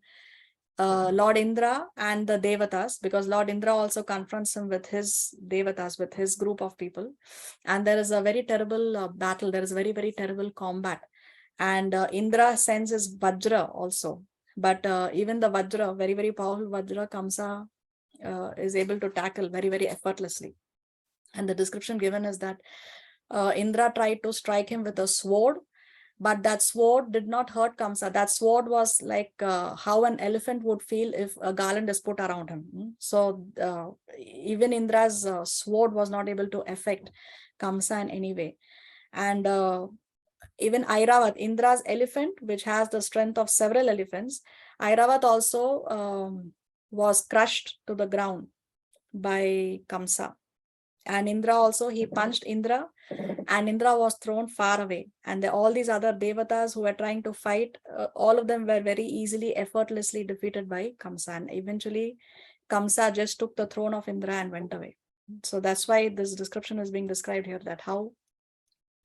Lord Indra and the Devatas, because Lord Indra also confronts him with his Devatas, with his group of people. And there is a very terrible battle. There is a very, very terrible combat. And Indra sends his Vajra also. But even the Vajra, very, very powerful Vajra, Kamsa is able to tackle very, very effortlessly. And the description given is that Indra tried to strike him with a sword, but that sword did not hurt Kamsa. That sword was like how an elephant would feel if a garland is put around him. So even Indra's sword was not able to affect Kamsa in any way. And even Airavat, Indra's elephant, which has the strength of several elephants, Airavat also was crushed to the ground by Kamsa. And Indra also, he punched Indra, and Indra was thrown far away. And all these other devatas who were trying to fight, all of them were very easily, effortlessly defeated by Kamsa. And eventually, Kamsa just took the throne of Indra and went away. So that's why this description is being described here, that how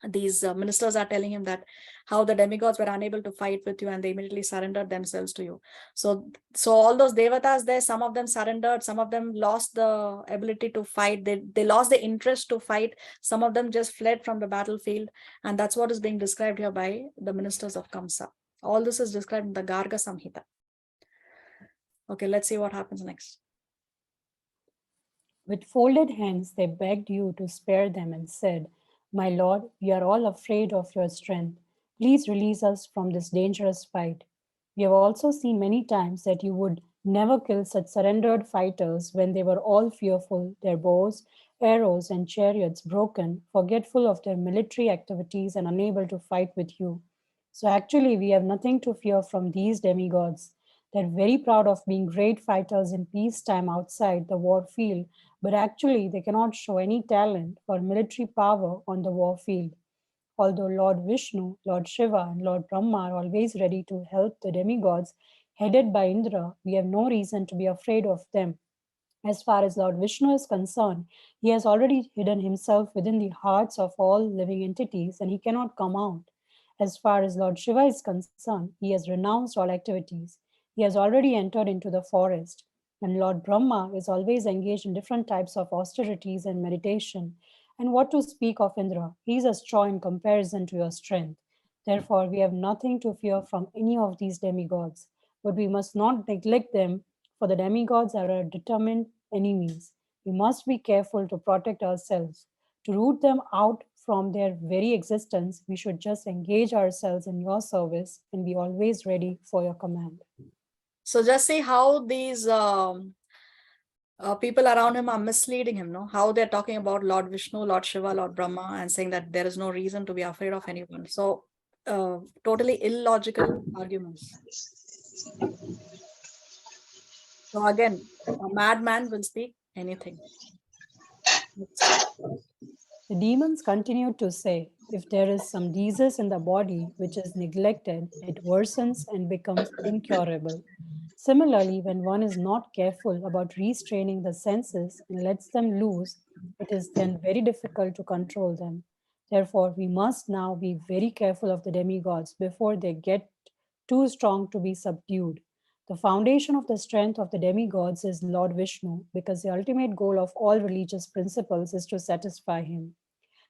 these ministers are telling him that how the demigods were unable to fight with you, and they immediately surrendered themselves to you. So all those devatas there, some of them surrendered, some of them lost the ability to fight, they lost the interest to fight, some of them just fled from the battlefield. And that's what is being described here by the ministers of Kamsa. All this is described in the Garga Samhita. Okay, let's see what happens next. With folded hands, they begged you to spare them and said, "My lord, we are all afraid of your strength. Please release us from this dangerous fight. We have also seen many times that you would never killed such surrendered fighters when they were all fearful, their bows, arrows, and chariots broken, forgetful of their military activities and unable to fight with you. So actually, we have nothing to fear from these demigods. They're very proud of being great fighters in peacetime outside the war field, but actually they cannot show any talent or military power on the war field. Although Lord Vishnu, Lord Shiva, and Lord Brahma are always ready to help the demigods headed by Indra, we have no reason to be afraid of them. As far as Lord Vishnu is concerned, he has already hidden himself within the hearts of all living entities and he cannot come out. As far as Lord Shiva is concerned, he has renounced all activities. He has already entered into the forest. And Lord Brahma is always engaged in different types of austerities and meditation. And what to speak of Indra? He is a straw in comparison to your strength. Therefore, we have nothing to fear from any of these demigods, but we must not neglect them, for the demigods are our determined enemies. We must be careful to protect ourselves. To root them out from their very existence, we should just engage ourselves in your service and be always ready for your command. So just see how these people around him are misleading him, no? How they're talking about Lord Vishnu, Lord Shiva, Lord Brahma, and saying that there is no reason to be afraid of anyone. So totally illogical arguments. So again, a madman will speak anything. The demons continued to say, if there is some disease in the body which is neglected, it worsens and becomes incurable. Similarly, when one is not careful about restraining the senses and lets them loose, it is then very difficult to control them. Therefore, we must now be very careful of the demigods before they get too strong to be subdued. The foundation of the strength of the demigods is Lord Vishnu, because the ultimate goal of all religious principles is to satisfy him.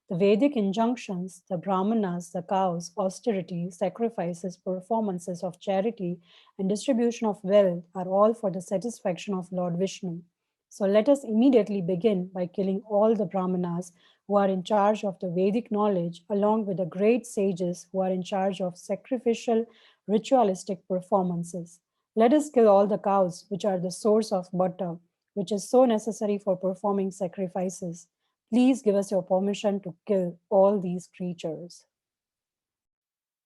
The Vedic injunctions, the Brahmanas, the cows, austerity, sacrifices, performances of charity, and distribution of wealth are all for the satisfaction of Lord Vishnu. So let us immediately begin by killing all the Brahmanas who are in charge of the Vedic knowledge, along with the great sages who are in charge of sacrificial ritualistic performances. Let us kill all the cows, which are the source of butter, which is so necessary for performing sacrifices. Please give us your permission to kill all these creatures.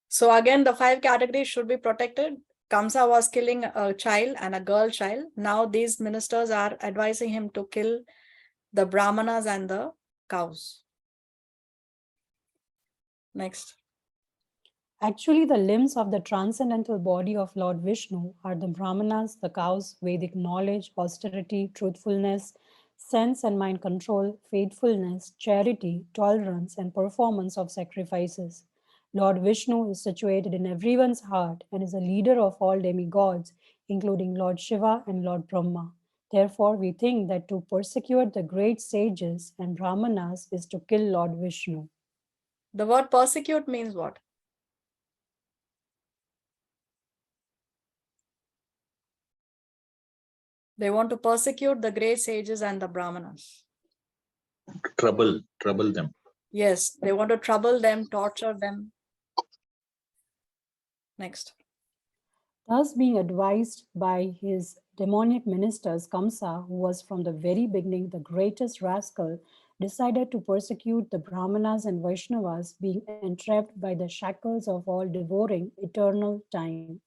So again, the 5 categories should be protected. Kamsa was killing a child and a girl child. Now these ministers are advising him to kill the Brahmanas and the cows. Next. Actually, the limbs of the transcendental body of Lord Vishnu are the Brahmanas, the cows, Vedic knowledge, austerity, truthfulness, sense and mind control, faithfulness, charity, tolerance, and performance of sacrifices. Lord Vishnu is situated in everyone's heart and is a leader of all demigods, including Lord Shiva and Lord Brahma. Therefore, we think that to persecute the great sages and Brahmanas is to kill Lord Vishnu. The word persecute means what? They want to persecute the great sages and the Brahmanas. Trouble them. Yes, they want to trouble them, torture them. Next. Thus, being advised by his demoniac ministers, Kamsa, who was from the very beginning the greatest rascal, decided to persecute the Brahmanas and Vaishnavas, being entrapped by the shackles of all devouring eternal time.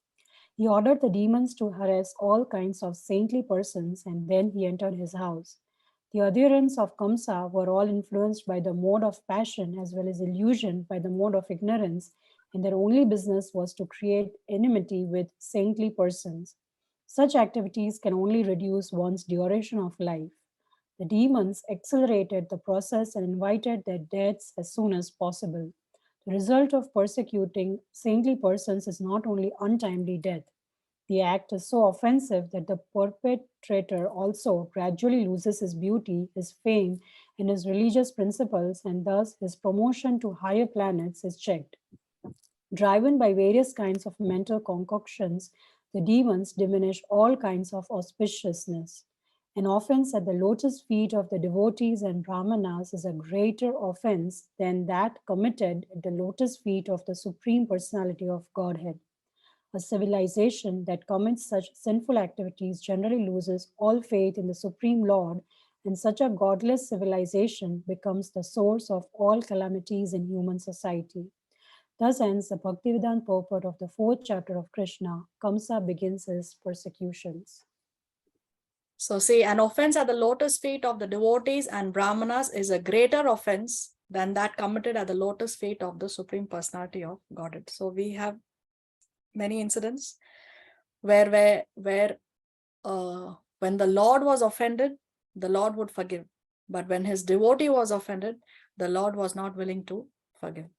He ordered the demons to harass all kinds of saintly persons, and then he entered his house. The adherents of Kamsa were all influenced by the mode of passion as well as illusion by the mode of ignorance, and their only business was to create enmity with saintly persons. Such activities can only reduce one's duration of life. The demons accelerated the process and invited their deaths as soon as possible. The result of persecuting saintly persons is not only untimely death. The act is so offensive that the perpetrator also gradually loses his beauty, his fame, and his religious principles, and thus his promotion to higher planets is checked. Driven by various kinds of mental concoctions, the demons diminish all kinds of auspiciousness. An offense at the lotus feet of the devotees and Brahmanas is a greater offense than that committed at the lotus feet of the Supreme Personality of Godhead. A civilization that commits such sinful activities generally loses all faith in the Supreme Lord, and such a godless civilization becomes the source of all calamities in human society. Thus ends the Bhaktivedanta purport of the 4th chapter of Krishna. Kamsa begins his persecutions. So see, an offense at the lotus feet of the devotees and brahmanas is a greater offense than that committed at the lotus feet of the Supreme Personality of Godhead. So we have many incidents where when the Lord was offended, the Lord would forgive. But when his devotee was offended, the Lord was not willing to forgive.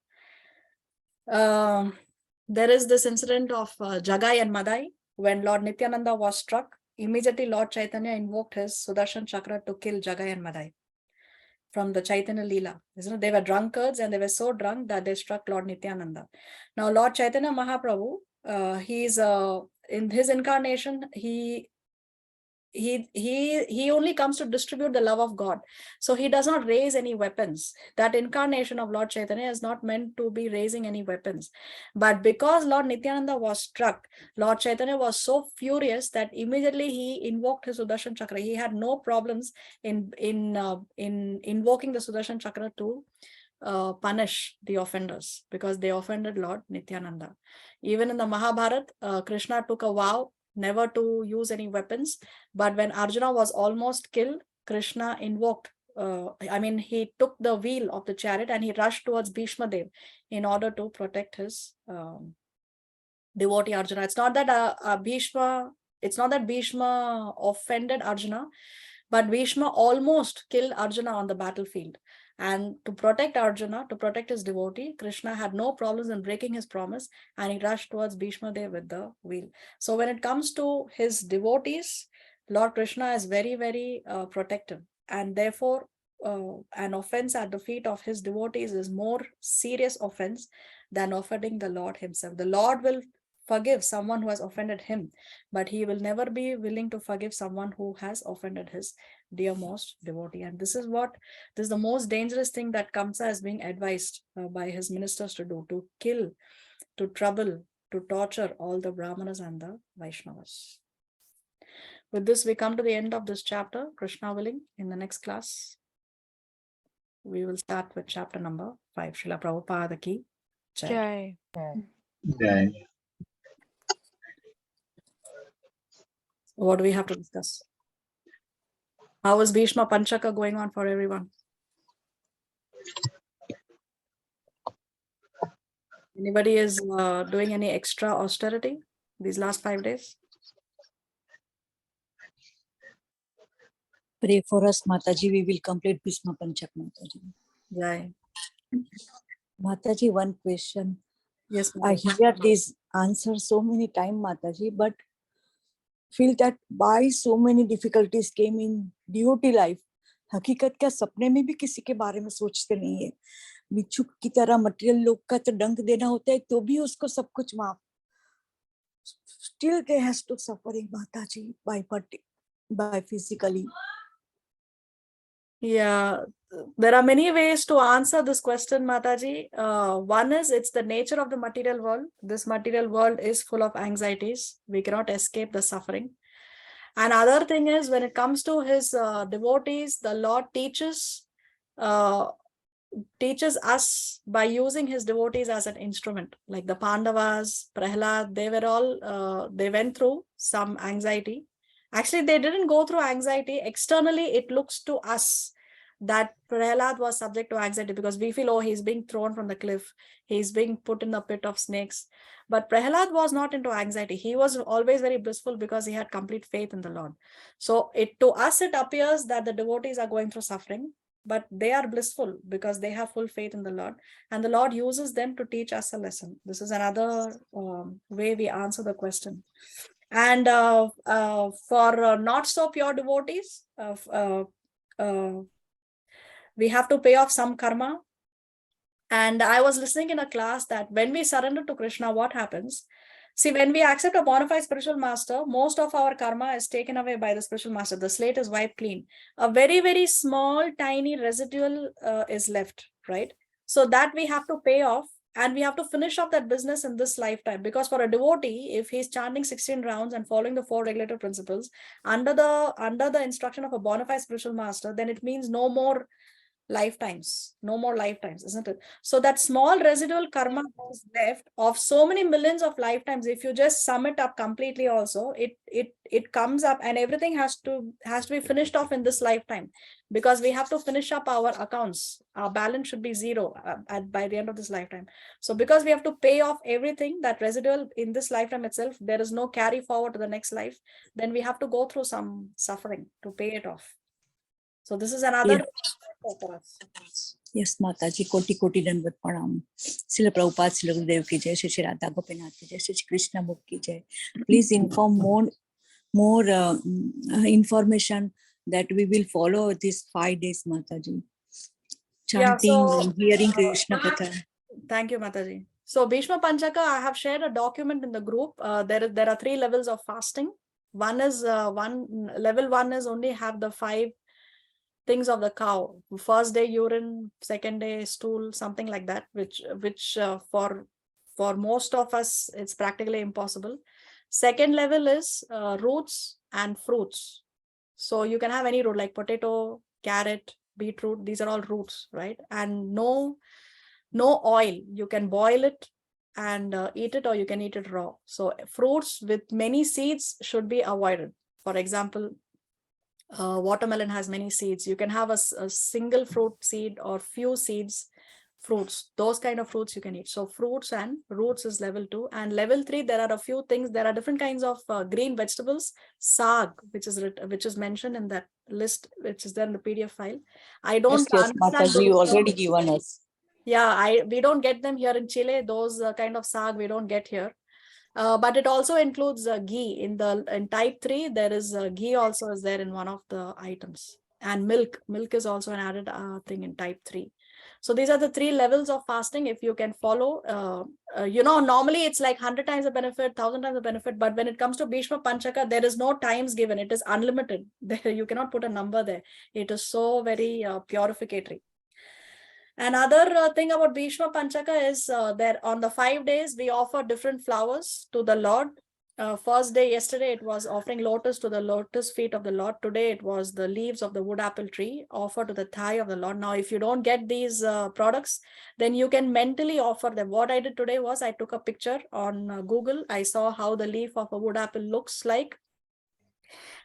There is this incident of Jagai and Madai. When Lord Nityananda was struck, immediately Lord Chaitanya invoked his Sudarshan Chakra to kill Jagai and Madai from the Chaitanya Leela. Isn't it? They were drunkards and they were so drunk that they struck Lord Nityananda. Now, Lord Chaitanya Mahaprabhu, he's in his incarnation, he only comes to distribute the love of God. So he does not raise any weapons. That incarnation of Lord Chaitanya is not meant to be raising any weapons. But because Lord Nityananda was struck, Lord Chaitanya was so furious that immediately he invoked his Sudarshan Chakra. He had no problems in invoking the Sudarshan Chakra to punish the offenders because they offended Lord Nityananda. Even in the Mahabharata, Krishna took a vow never to use any weapons. But when Arjuna was almost killed, Krishna invoked, he took the wheel of the chariot and he rushed towards Bhishma Dev in order to protect his devotee Arjuna. It's not that Bhishma offended Arjuna, but Bhishma almost killed Arjuna on the battlefield. And to protect Arjuna, to protect his devotee, Krishna had no problems in breaking his promise and he rushed towards Bhishma Dev with the wheel. So when it comes to his devotees, Lord Krishna is very, very protective, and therefore an offense at the feet of his devotees is more serious offense than offending the Lord himself. The Lord will forgive someone who has offended him, but he will never be willing to forgive someone who has offended his dearmost devotee. And this is the most dangerous thing that Kamsa is being advised by his ministers to do, to kill, to trouble, to torture all the Brahmanas and the Vaishnavas. With this, we come to the end of this chapter. Krishna willing, in the next class, we will start with chapter number 5. Srila Prabhupada ki Jai. Jai. What do we have to discuss? How is Bhishma Panchaka going on for everyone? Anybody is doing any extra austerity these last 5 days? Pray for us, Mataji. We will complete Bhishma Panchak, Mataji. Jai. Mataji, one question. Yes, I hear these answers so many times, Mataji, but feel that why so many difficulties came in devotee life. हकीकत क्या सपने में भी किसी के बारे में सोचते नहीं है. बिच्छू की तरह मटेरियल लोग का तो डंक देना होता है तो भी उसको सब कुछ माफ. Still they has to suffering, Mataji, by physically. Yeah, there are many ways to answer this question, Mataji. One is, it's the nature of the material world. This material world is full of anxieties. We cannot escape the suffering. Another thing is, when it comes to his devotees, the Lord teaches us by using his devotees as an instrument. Like the Pandavas, Prahlad, they were all, they went through some anxiety. Actually, they didn't go through anxiety. Externally, it looks to us that Prahlad was subject to anxiety because we feel, oh, he's being thrown from the cliff. He's being put in the pit of snakes. But Prahlad was not into anxiety. He was always very blissful because he had complete faith in the Lord. So to us, it appears that the devotees are going through suffering, but they are blissful because they have full faith in the Lord. And the Lord uses them to teach us a lesson. This is another way we answer the question. And for not so pure devotees, we have to pay off some karma. And I was listening in a class that when we surrender to Krishna, what happens? See, when we accept a bona fide spiritual master, most of our karma is taken away by the spiritual master. The slate is wiped clean. A very, very small, tiny residual is left, right? So that we have to pay off and we have to finish up that business in this lifetime. Because for a devotee, if he's chanting 16 rounds and following the 4 regulative principles under the instruction of a bona fide spiritual master, then it means no more lifetimes, isn't it? So that small residual karma is left of so many millions of lifetimes. If you just sum it up completely, also it comes up, and everything has to be finished off in this lifetime, because we have to finish up our accounts. Our balance should be zero by the end of this lifetime. So because we have to pay off everything, that residual in this lifetime itself, there is no carry forward to the next life, then we have to go through some suffering to pay it off. So this is another for us. Yes, Mataji, koti koti dandavat pranam. Srila Prabhupada, Srila Gurudev ki jai, Shri Radha Gopinath ki jai, Shri Krishna book ki jai. Please inform more information that we will follow these 5 days, Mataji. Chanting and hearing Krishna Katha. Thank you, Mataji. So Bhishma Panchaka, I have shared a document in the group. There are 3 levels of fasting. One is level 1 is only have the 5 things of the cow. First day urine, second day stool, something like that, which for most of us it's practically impossible. Second level is roots and fruits. So you can have any root like potato, carrot, beetroot. These are all roots, right? And no oil. You can boil it and eat it, or you can eat it raw. So fruits with many seeds should be avoided. For example, watermelon has many seeds. You can have a single fruit seed or few seeds, fruits. Those kind of fruits you can eat. So fruits and roots is level 2. And level 3, there are a few things. There are different kinds of green vegetables. Saag, which is mentioned in that list, which is there in the PDF file. I don't Yes, understand. Mataji, you already given us. Yeah, we don't get them here in Chile. Those kind of saag we don't get here. But it also includes ghee. In type 3, there is ghee also is there in one of the items. And milk is also an added thing in type 3. So these are the 3 levels of fasting. If you can follow, normally it's like 100 times the benefit, 1,000 times the benefit. But when it comes to Bhishma Panchaka, there is no times given. It is unlimited. You cannot put a number there. It is so very purificatory. Another thing about Bhishma Panchaka is that on the 5 days, we offer different flowers to the Lord. First day, yesterday, it was offering lotus to the lotus feet of the Lord. Today, it was the leaves of the wood apple tree offered to the thigh of the Lord. Now, if you don't get these products, then you can mentally offer them. What I did today was I took a picture on Google. I saw how the leaf of a wood apple looks like.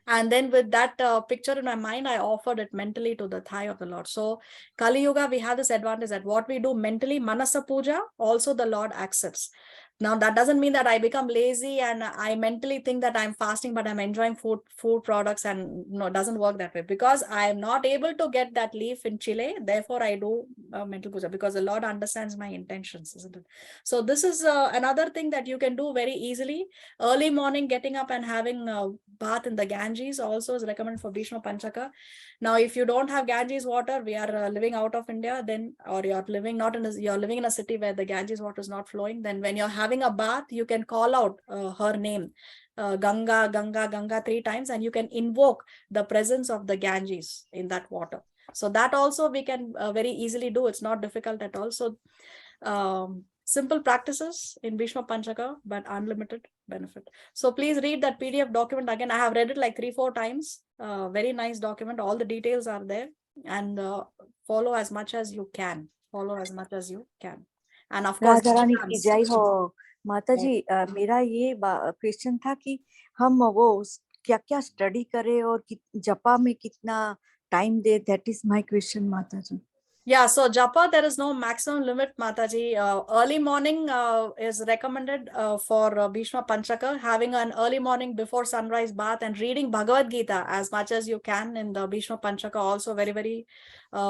And then with that picture in my mind, I offered it mentally to the thigh of the Lord. So Kali Yuga, we have this advantage that what we do mentally, Manasa Puja, also the Lord accepts. Now, that doesn't mean that I become lazy and I mentally think that I'm fasting, but I'm enjoying food products, and no, it doesn't work that way, because I am not able to get that leaf in Chile. Therefore, I do mental puja, because the Lord understands my intentions, isn't it? So this is another thing that you can do very easily. Early morning, getting up and having a bath in the Ganges also is recommended for Bhishma Panchaka. Now, if you don't have Ganges water, we are living out of India, then, or you're living in a city where the Ganges water is not flowing, then when you're having a bath, you can call out her name, Ganga, Ganga, Ganga 3 times, and you can invoke the presence of the Ganges in that water. So that also we can very easily do. It's not difficult at all. So simple practices in Bhishma Panchaka, but unlimited benefit. So please read that PDF document again. I have read it like 3-4 times. Very nice document. All the details are there, and follow as much as you can. And of course, Radha Rani की जय हो। माताजी, मेरा ये question था कि हम वो क्या क्या स्टडी करें और जपा में कितना time they, that is my question माताजी। Yeah, so japa, there is no maximum limit, Mataji. Early morning is recommended for Bhishma Panchaka, having an early morning before sunrise bath and reading Bhagavad Gita as much as you can in the Bhishma Panchaka, also very, very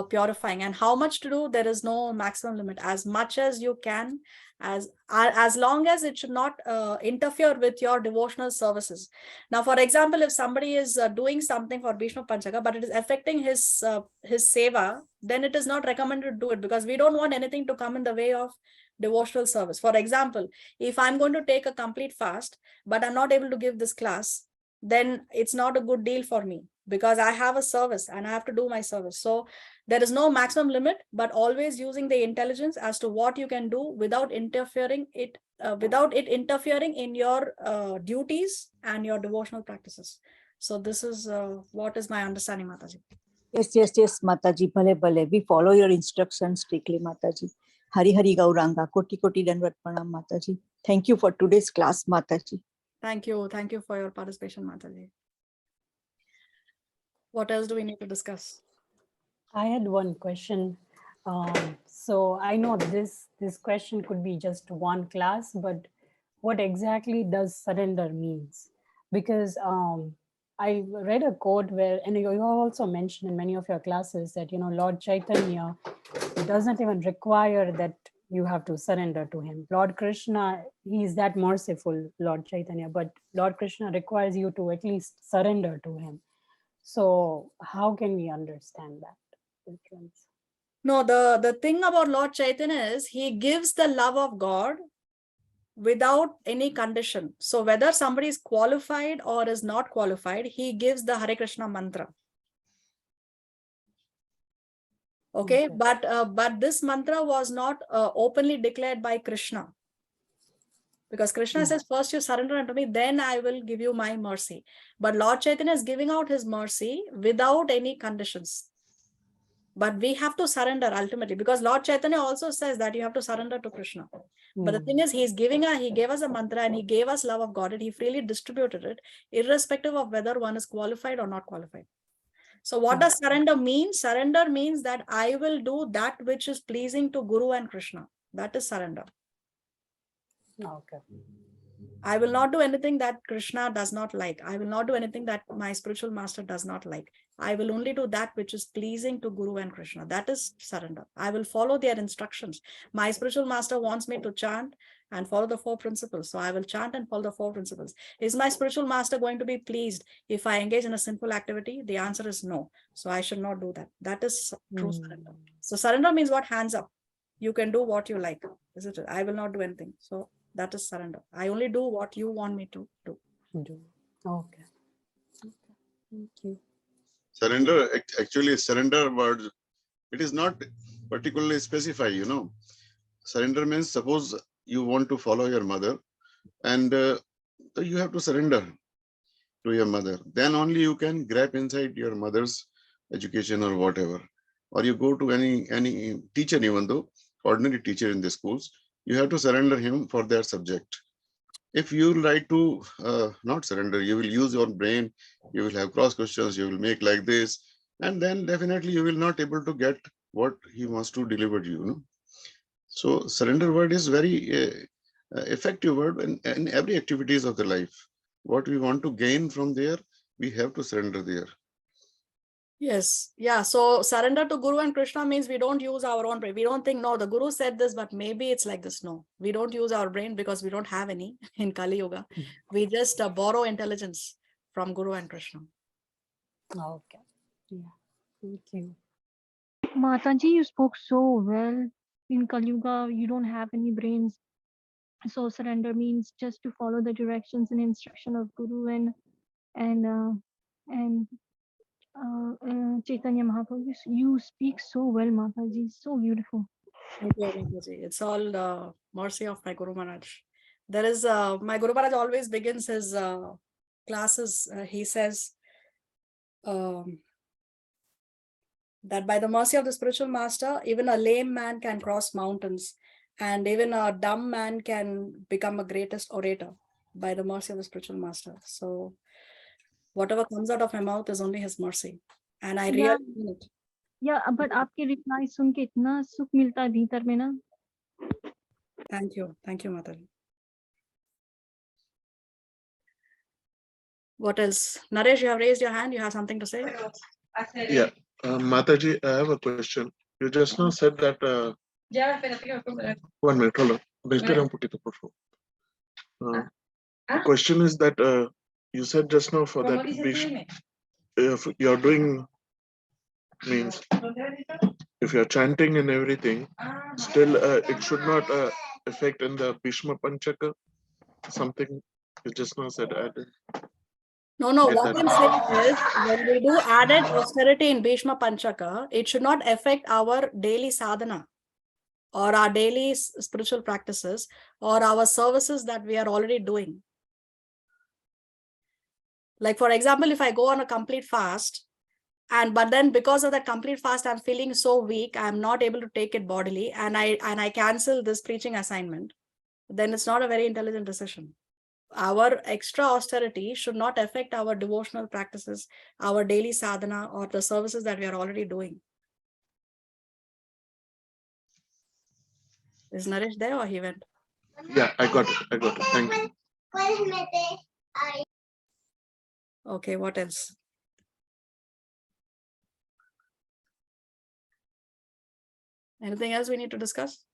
purifying. And how much to do, there is no maximum limit. As much as you can, as long as it should not interfere with your devotional services. Now, for example, if somebody is doing something for Bhishma Panchaka, but it is affecting his seva, then it is not recommended to do it, because we don't want anything to come in the way of devotional service. For example, if I'm going to take a complete fast, but I'm not able to give this class, then it's not a good deal for me, because I have a service and I have to do my service. So there is no maximum limit, but always using the intelligence as to what you can do without interfering without it interfering in your duties and your devotional practices. So this is what is my understanding, Mataji. Yes, Mataji. Bhale, bhale. We follow your instructions strictly, Mataji. Hari Hari Gauranga. Koti Koti Dandavat Pranam, Mataji. Thank you for today's class, Mataji. Thank you. Thank you for your participation, Mataji. What else do we need to discuss? I had one question. So I know this question could be just one class, but what exactly does surrender means? Because I read a quote where, and you also mentioned in many of your classes that, Lord Chaitanya doesn't even require that you have to surrender to him. Lord Krishna, he is that merciful, Lord Chaitanya, but Lord Krishna requires you to at least surrender to him. So how can we understand that difference? No, the thing about Lord Chaitanya is he gives the love of God without any condition. So whether somebody is qualified or is not qualified, he gives the Hare Krishna mantra. Okay, but this mantra was not openly declared by Krishna. Because Krishna says, first you surrender unto me, then I will give you my mercy. But Lord Chaitanya is giving out his mercy without any conditions. But we have to surrender ultimately, because Lord Chaitanya also says that you have to surrender to Krishna. But the thing is, he gave us a mantra and he gave us love of God, and he freely distributed it, irrespective of whether one is qualified or not qualified. So what does surrender mean? Surrender means that I will do that which is pleasing to Guru and Krishna. That is surrender. Okay. I will not do anything that Krishna does not like. I will not do anything that my spiritual master does not like. I will only do that which is pleasing to Guru and Krishna. That is surrender. I will follow their instructions. My spiritual master wants me to chant and follow the 4 principles. So I will chant and follow the 4 principles. Is my spiritual master going to be pleased if I engage in a sinful activity? The answer is no. So I should not do that. That is true surrender. So surrender means what? Hands up. You can do what you like. Is it? I will not do anything. So that is surrender. I only do what you want me to do. Okay. Thank you. Surrender, actually, surrender word, it is not particularly specified, Surrender means, suppose you want to follow your mother and you have to surrender to your mother. Then only you can grab inside your mother's education or whatever. Or you go to any teacher, even though ordinary teacher in the schools, you have to surrender him for their subject. If you like to not surrender, you will use your brain, you will have cross questions, you will make like this, and then definitely you will not able to get what he wants to deliver to you. So surrender word is very effective word in every activities of the life. What we want to gain from there, we have to surrender there. Yes. Yeah. So surrender to Guru and Krishna means we don't use our own brain. We don't think, no, the Guru said this, but maybe it's like this. No, we don't use our brain because we don't have any in Kali Yuga. We just borrow intelligence from Guru and Krishna. Okay. Yeah. Thank you. Mataji, you spoke so well. In Kali Yuga, you don't have any brains. So surrender means just to follow the directions and instruction of Guru and Chaitanya Mahaprabhu. You speak so well, Mataji. So beautiful. Thank you, Mataji. It's all the mercy of my Guru Maharaj. There is my Guru Maharaj always begins his classes. He says that by the mercy of the spiritual master, even a lame man can cross mountains, and even a dumb man can become a greatest orator by the mercy of the spiritual master. So whatever comes out of my mouth is only his mercy, and I really mean it. Yeah, but आपके reply सुन के इतना सुख मिलता है भीतर में ना. Thank you, Mataji. What else? Naresh, you have raised your hand. You have something to say? Yeah, Mataji, I have a question. You just now said that. 1 minute, hold on. The question is that you said just now for that if you're doing means if you're chanting and everything, still it should not affect in the Bhishma Panchaka. Something you just now said. No, no, get what that. I'm saying is when we do added austerity in Bhishma Panchaka, it should not affect our daily sadhana or our daily spiritual practices or our services that we are already doing. Like, for example, if I go on a complete fast, but then because of that complete fast, I'm feeling so weak, I'm not able to take it bodily, and I cancel this preaching assignment, then it's not a very intelligent decision. Our extra austerity should not affect our devotional practices, our daily sadhana, or the services that we are already doing. Is Naresh there or he went? Yeah, I got it. Thank you. Okay, what else? Anything else we need to discuss?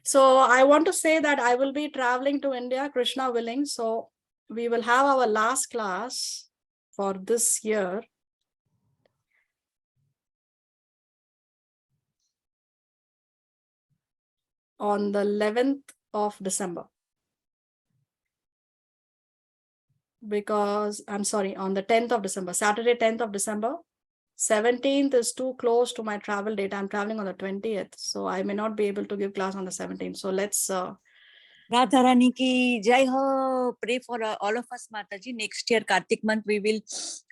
So I want to say that I will be traveling to India, Krishna willing. So we will have our last class for this year on the 11th of December. Because I'm sorry, on the 10th of December, Saturday, 10th of December. 17th is too close to my travel date. I'm traveling on the 20th. So I may not be able to give class on the 17th. So let's Radha Rani ki jai ho. Pray for all of us, Mataji. Next year, Kartik month, we will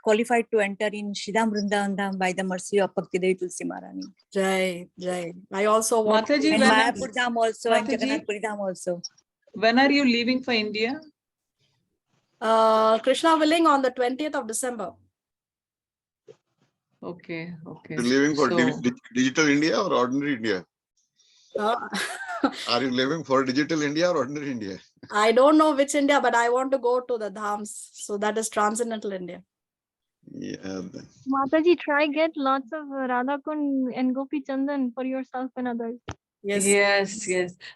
qualify to enter in Shridham Vrindavan Dham by the mercy of Bhakti Devi Tulsi Maharani. Jai. I also want Mataji, And when Mayapur Dham also, and Mataji? Jagannath Puri Dham also. When are you leaving for India? Krishna willing on the 20th of December. Okay. You're leaving for So, digital India or ordinary India? Are you leaving for digital India or ordinary India? I don't know which India, but I want to go to the dhams. So that is transcendental India. Yeah. Mataji, try get lots of Radha Kund and Gopi Chandan for yourself and others. Yes.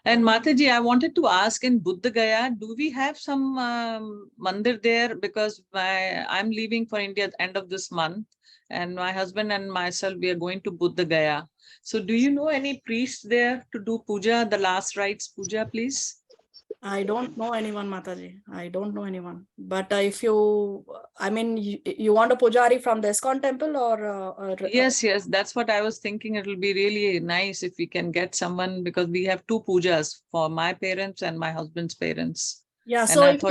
And Mataji, I wanted to ask, in Buddha Gaya, do we have some mandir there? Because I'm leaving for India at the end of this month, and my husband and myself, we are going to Buddha Gaya. So do you know any priests there to do puja, the last rites puja, please? I don't know anyone, Mataji. I don't know anyone. But if you, I mean, you want a pujari from the ISKCON temple or Yes, that's what I was thinking. It will be really nice if we can get someone, because we have two pujas for my parents and my husband's parents. Yeah, And so I if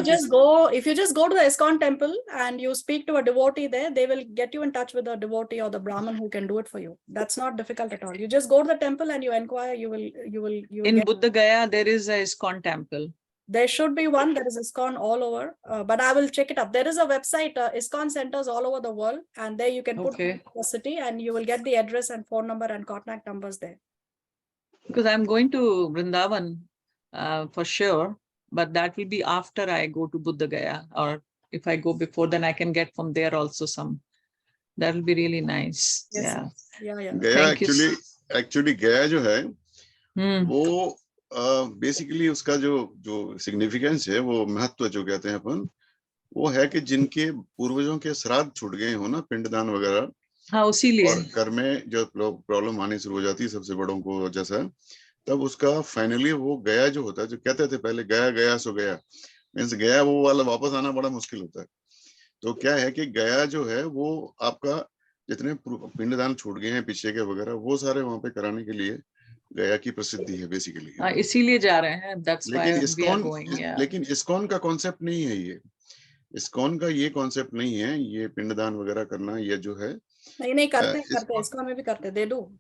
you just go to the ISKCON temple and you speak to a devotee there, they will get you in touch with a devotee or the Brahmin who can do it for you. That's not difficult at all. You just go to the temple and you inquire. You will in get. Buddha Gaya, there is a ISKCON temple. There should be one. There is ISKCON all over, but I will check it up. There is a website, ISKCON centers all over the world, and there you can put the city and you will get the address and phone number and contact numbers there. Because I'm going to Vrindavan for sure, but that will be after I go to Buddha Gaya, or if I go before, then I can get from there also some. That will be really nice. Yes. Yeah. Gaya actually Gaya जो है, वो basically उसका जो significance है, वो महत्व जो कहते हैं अपन, वो है कि जिनके पूर्वजों के श्राद्ध छूट गए हो ना, पिंडदान वगैरह, हाँ, उसीलिए और घर में जो प्रॉब्लम आनी शुरू हो जाती है सबसे बड़ों को जैसा, तब उसका फाइनली वो गया जो होता है, जो कहते थे पहले गया गया सो गया, मीन्स गया वो वाला वापस आना बड़ा मुश्किल होता है. तो क्या है कि गया जो है वो आपका जितने पिंडदान छूट गए हैं पीछे के वगैरह, वो सारे वहां पे कराने के लिए गया की प्रसिद्धि है बेसिकली. इसीलिए जा रहे हैं. That's why we are going. लेकिन इस्कॉन का कॉन्सेप्ट नहीं है ये. इस्कॉन का ये कॉन्सेप्ट नहीं है, ये पिंडदान वगैरह करना, ये जो है नहीं करते इस्कॉन में भी करते, they do.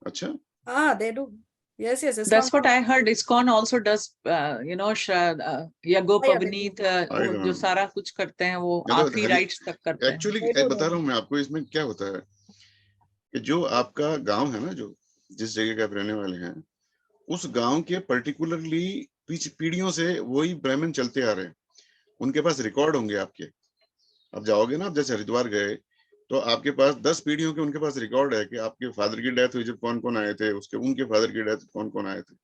अच्छा, हाँ, they do. Yes. That's what I heard. ISKCON also does, Yago Pavneet, जो सारा कुछ करते हैं वो आखिरी राइट्स तक करते हैं. एक्चुअली बता रहा हूँ मैं आपको, इसमें क्या होता है कि जो आपका गांव है ना, जो जिस जगह का आप रहने वाले हैं, उस गांव के पर्टिकुलरली पीढ़ियों से वही ब्राह्मण चलते आ रहे हैं. उनके पास रिकॉर्ड होंगे आपके. आप जाओगे ना, आप जैसे हरिद्वार गए तो आपके पास 10 पीढ़ियों के उनके पास रिकॉर्ड है कि आपके फादर की डेथ हुई जब कौन कौन आए थे, उसके उनके फादर की डेथ कौन कौन आए थे.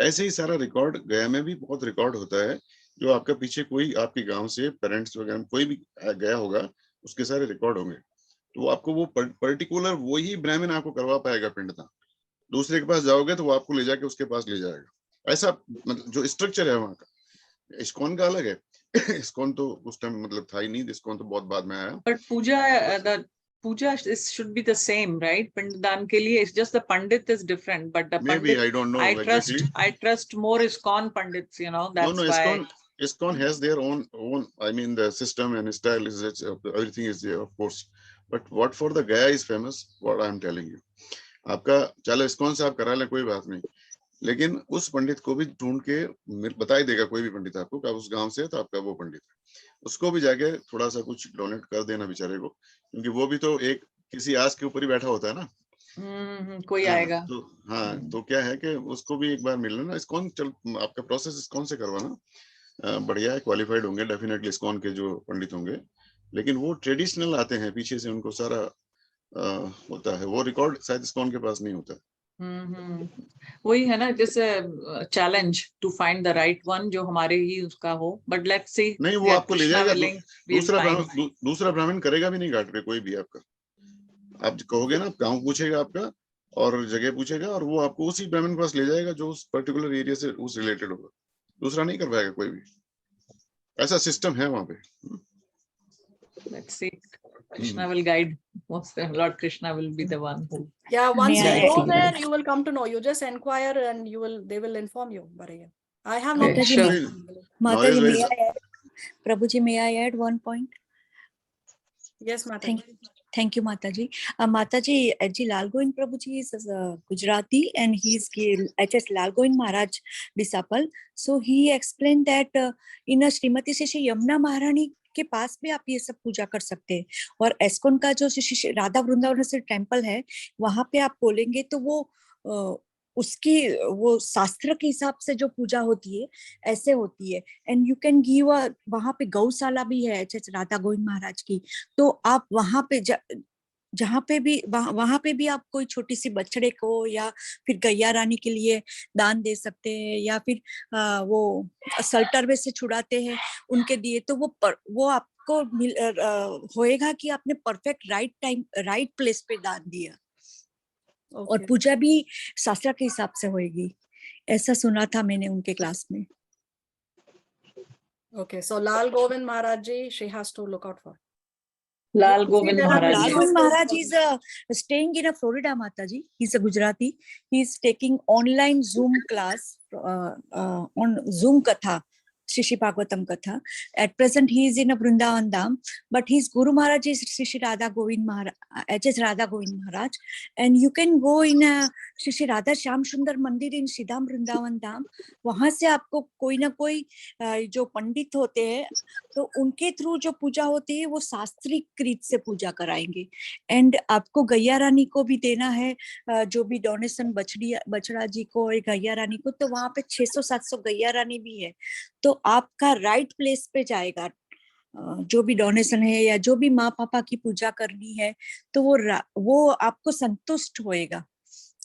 ऐसे ही सारा रिकॉर्ड गया में भी बहुत रिकॉर्ड होता है. जो आपका पीछे कोई आपके गांव से पेरेंट्स वगैरह कोई भी गया होगा, उसके सारे रिकॉर्ड होंगे. तो आपको वो पर्टिकुलर वही ब्राह्मण आपको करवा पाएगा पिंडदान. दूसरे के पास जाओगे तो वो आपको ले जाके उसके पास ले जाएगा. ऐसा मतलब जो स्ट्रक्चर है वहां का. इस्कॉन का अलग है. इस्कॉन तो उस टाइम मतलब था ही नहीं, इस्कॉन तो बहुत बाद में आया। But puja should be the same, right? Pindadan ke liye, it's just the pandit is different, but the Maybe, pandit, I don't know exactly. I trust more ISKCON pandits, you know, that's why. ISKCON has their own, I mean, the system and style is, everything is there, of course. But what for the Gaya is famous, what I'm telling you. आपका चलो ISKCON से आप करा लें, कोई बात नहीं, लेकिन उस पंडित को भी ढूंढ के बता ही देगा कोई भी पंडित आपको कि आप उस गांव से है तो आपका वो पंडित है, उसको भी जाके थोड़ा सा कुछ डोनेट कर देना बेचारे को, क्योंकि वो भी तो एक किसी आस के ऊपर ही बैठा होता है ना। कोई आएगा तो हाँ, तो क्या है कि उसको भी एक बार मिल लेना। ISKCON चल आपका प्रोसेस ISKCON से करवाना बढ़िया है, क्वालिफाइड होंगे डेफिनेटली ISKCON के जो पंडित होंगे, लेकिन वो ट्रेडिशनल आते हैं, पीछे से उनको सारा होता है, वो रिकॉर्ड शायद ISKCON के पास नहीं होता। वही है ना, जैसे challenge to find the right one जो हमारे ही उसका हो, बट लेट्स सी। नहीं, वो आपको ले जाएगा, दूसरा ब्राह्मण करेगा भी नहीं घाट पे कोई भी आपका, आप कहोगे ना, गाँव पूछेगा आपका और जगह पूछेगा और वो आपको उसी ब्राह्मण के पास ले जाएगा जो उस पर्टिकुलर एरिया से उस रिलेटेड होगा, दूसरा नहीं कर पाएगा कोई भी, ऐसा सिस्टम है वहां पे। Let's see. Krishna will guide. Lord Krishna will be the one who. Yeah, once May you I go add? there, you will come to know. You just inquire and they will inform you. Bharaya. I have not. Mataji, Sure. Mataji, Knowledge may I add? Prabhuji, may I add one point? Yes, Mataji. Thank you, Mataji. Mataji, G. Lal Govind Prabhuji is Gujarati and he's HS Lal Govind Maharaj disciple. So he explained that in a Srimati Shri Yamuna Maharani के पास भी आप ये सब पूजा कर सकते हैं, और ISKCON का जो राधा वृंदावन से टेम्पल है वहां पे आप बोलेंगे तो वो उसकी वो शास्त्र के हिसाब से जो पूजा होती है ऐसे होती है। एंड यू कैन गिव वहां पे गौशाला भी है राधा गोविंद महाराज की, तो आप वहां पे जहाँ पे भी वहां पे भी आप कोई छोटी सी बछड़े को या फिर गैया रानी के लिए दान दे सकते हैं, या फिर वो सल्टर में से छुड़ाते हैं उनके दिए, तो वो आपको होएगा कि आपने परफेक्ट राइट प्लेस पे दान दिया। और पूजा भी शास्त्र के हिसाब से होएगी, ऐसा सुना था मैंने उनके क्लास में। Okay, so Lal Govind Maharaj ji, she has to look out for. Lal Govind Maharaj. Lal Govind Maharaj is staying in Florida, Mataji. He's a Gujarati. He's taking online Zoom class on Zoom Katha, Shri Bhagavatam Katha. At present, he is in a Vrindavan Dham, but his Guru Maharaj is Shri Radha Govind Maharaj, HS Radha Govind Maharaj. And you can go in Shri Radha Shyam Sundar Mandir in Shridham Vrindavan Dham. वहां से आपको कोई ना कोई जो पंडित होते हैं तो उनके थ्रू जो पूजा होती है वो शास्त्रीय रीत से पूजा कराएंगे। एंड आपको गैया रानी को भी देना है, जो भी डोनेशन बछड़ा जी को और गैया रानी को, तो वहां पे 600-700 गैया रानी भी है, तो आपका राइट प्लेस पे जाएगा। जो भी डोनेशन है या जो भी माँ पापा की पूजा करनी है तो वो आपको संतुष्ट होएगा,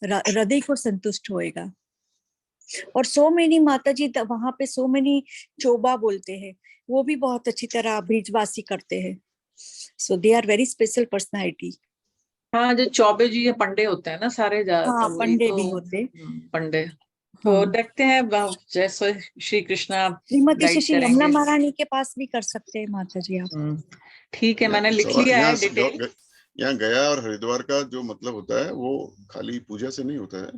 हृदय को संतुष्ट होएगा। और सो मेनी माता जी वहां पे सो मेनी चोबा बोलते हैं, वो भी बहुत अच्छी तरह ब्रिजवासी करते हैं। So they are very special personality. हाँ, जो चौबे जी ये पंडे होते हैं ना सारे, हाँ, पंडे भी होते। पंडे। तो देखते हैं जैसे श्री कृष्णा श्रीमती श्री यमुना महारानी के पास भी कर सकते हैं माता जी आप। ठीक है, मैंने लिख लिया है डिटेल। यहाँ गया और हरिद्वार का जो मतलब होता है वो खाली पूजा से नहीं होता है,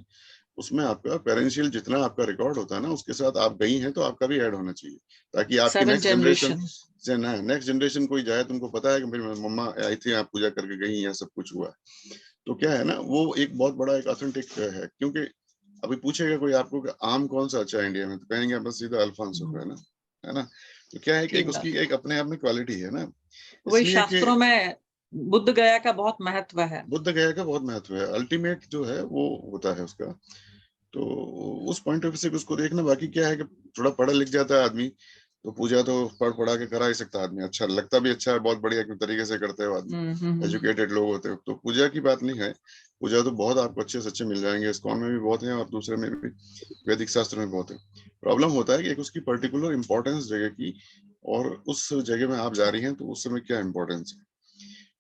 उसमें आपका पेरेंशियल जितना आपका रिकॉर्ड होता है ना उसके साथ आप गई हैं तो आपका भी ऐड होना चाहिए, ताकि आपकी नेक्स्ट जनरेशन कोई जाए तुमको पता है कि मेरी मम्मा आई थी, आप पूजा करके गई, या सब कुछ हुआ। तो क्या है ना, वो एक बहुत बड़ा एक ऑथेंटिक है, क्योंकि अभी पूछेगा कोई आपको कि आम कौन सा अच्छा है इंडिया में, तो कहेंगे बस सीधा अल्फांसो है ना। तो क्या है कि एक उसकी एक अपने आप में क्वालिटी है ना। वही शास्त्रों में बुद्ध गया का बहुत महत्व है, बुद्ध गया का बहुत महत्व है, अल्टीमेट जो है वो होता है उसका। तो उस पॉइंट ऑफ व्यू से उसको देखना। बाकी क्या है कि थोड़ा पढ़ा लिख जाता है आदमी तो पूजा तो पढ़ा के करा ही सकता है आदमी, अच्छा लगता भी अच्छा है, बहुत बढ़िया तरीके से करते हो आदमी, एजुकेटेड लोग होते हो, तो पूजा की बात नहीं है। पूजा तो बहुत आपको अच्छे से अच्छे मिल जाएंगे, ISKCON में भी बहुत है और दूसरे में भी, वैदिक शास्त्र में बहुत है। प्रॉब्लम होता है कि एक उसकी पर्टिकुलर इंपॉर्टेंस जगह की, और उस जगह में आप जा रही हैं तो उस समय क्या इंपॉर्टेंस है।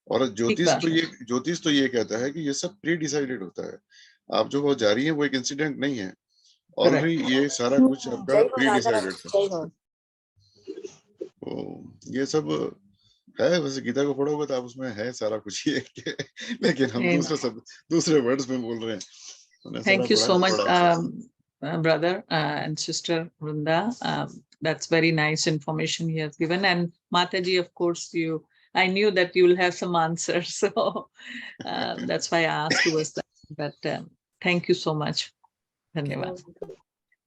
और ज्योतिष तो ये कहता है कि ये सब प्री डिसाइडेड होता है, आप जो वो जा रही है वो एक इंसिडेंट नहीं है, ऑलरेडी ये सारा कुछ आपका प्री डिसाइडेड था। ये सब है, वैसे गीता को पढ़ोगे तो आप उसमें है सारा कुछ ही है लेकिन हम Amen. दूसरे वर्ड्स में बोल रहे हैं। उन्हें Thank सारा you पढ़ा so है, much, पढ़ा है। brother and sister Vrinda. That's very nice information he has given. And Mataji, of course, I knew that you will have some answers. So that's why I asked towards that. But thank you so much. Dhanyavad.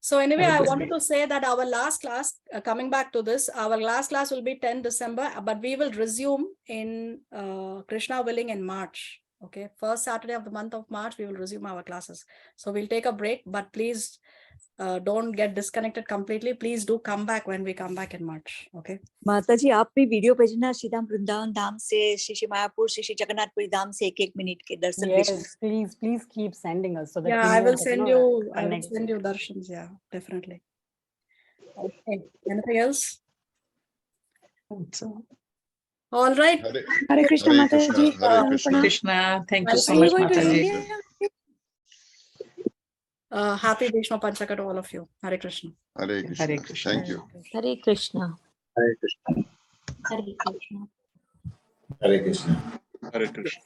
So anyway, Have a I good wanted day. to say that our last class, coming back to this, our last class will be 10 December, but we will resume in Krishna willing in March. Okay, first Saturday of the month of March, we will resume our classes. So we'll take a break, but please don't get disconnected completely. Please do come back when we come back in March. Okay. माताजी आप भी video भेजना सीधा वृंदावन धाम से, श्री मायापुर से, श्री जगन्नाथपुरी धाम से 1-1 minute के दर्शन भेजना। Yes, please keep sending us so that Yeah, we I know will that, send you know, you. I will connect. send you darshans. Yeah, definitely. Okay. Anything else? So, All right. Hare Krishna Hare Mataji. Krishna, Hare Krishna. Krishna, thank you so Welcome. much, Are you going to Mataji. India? Happy Vishnu Panchaka to all of you. Hare Krishna. Hare Krishna. Hare Krishna. Thank you. Hare Krishna. Hare Krishna. Hare Krishna. Hare Krishna. Hare Krishna.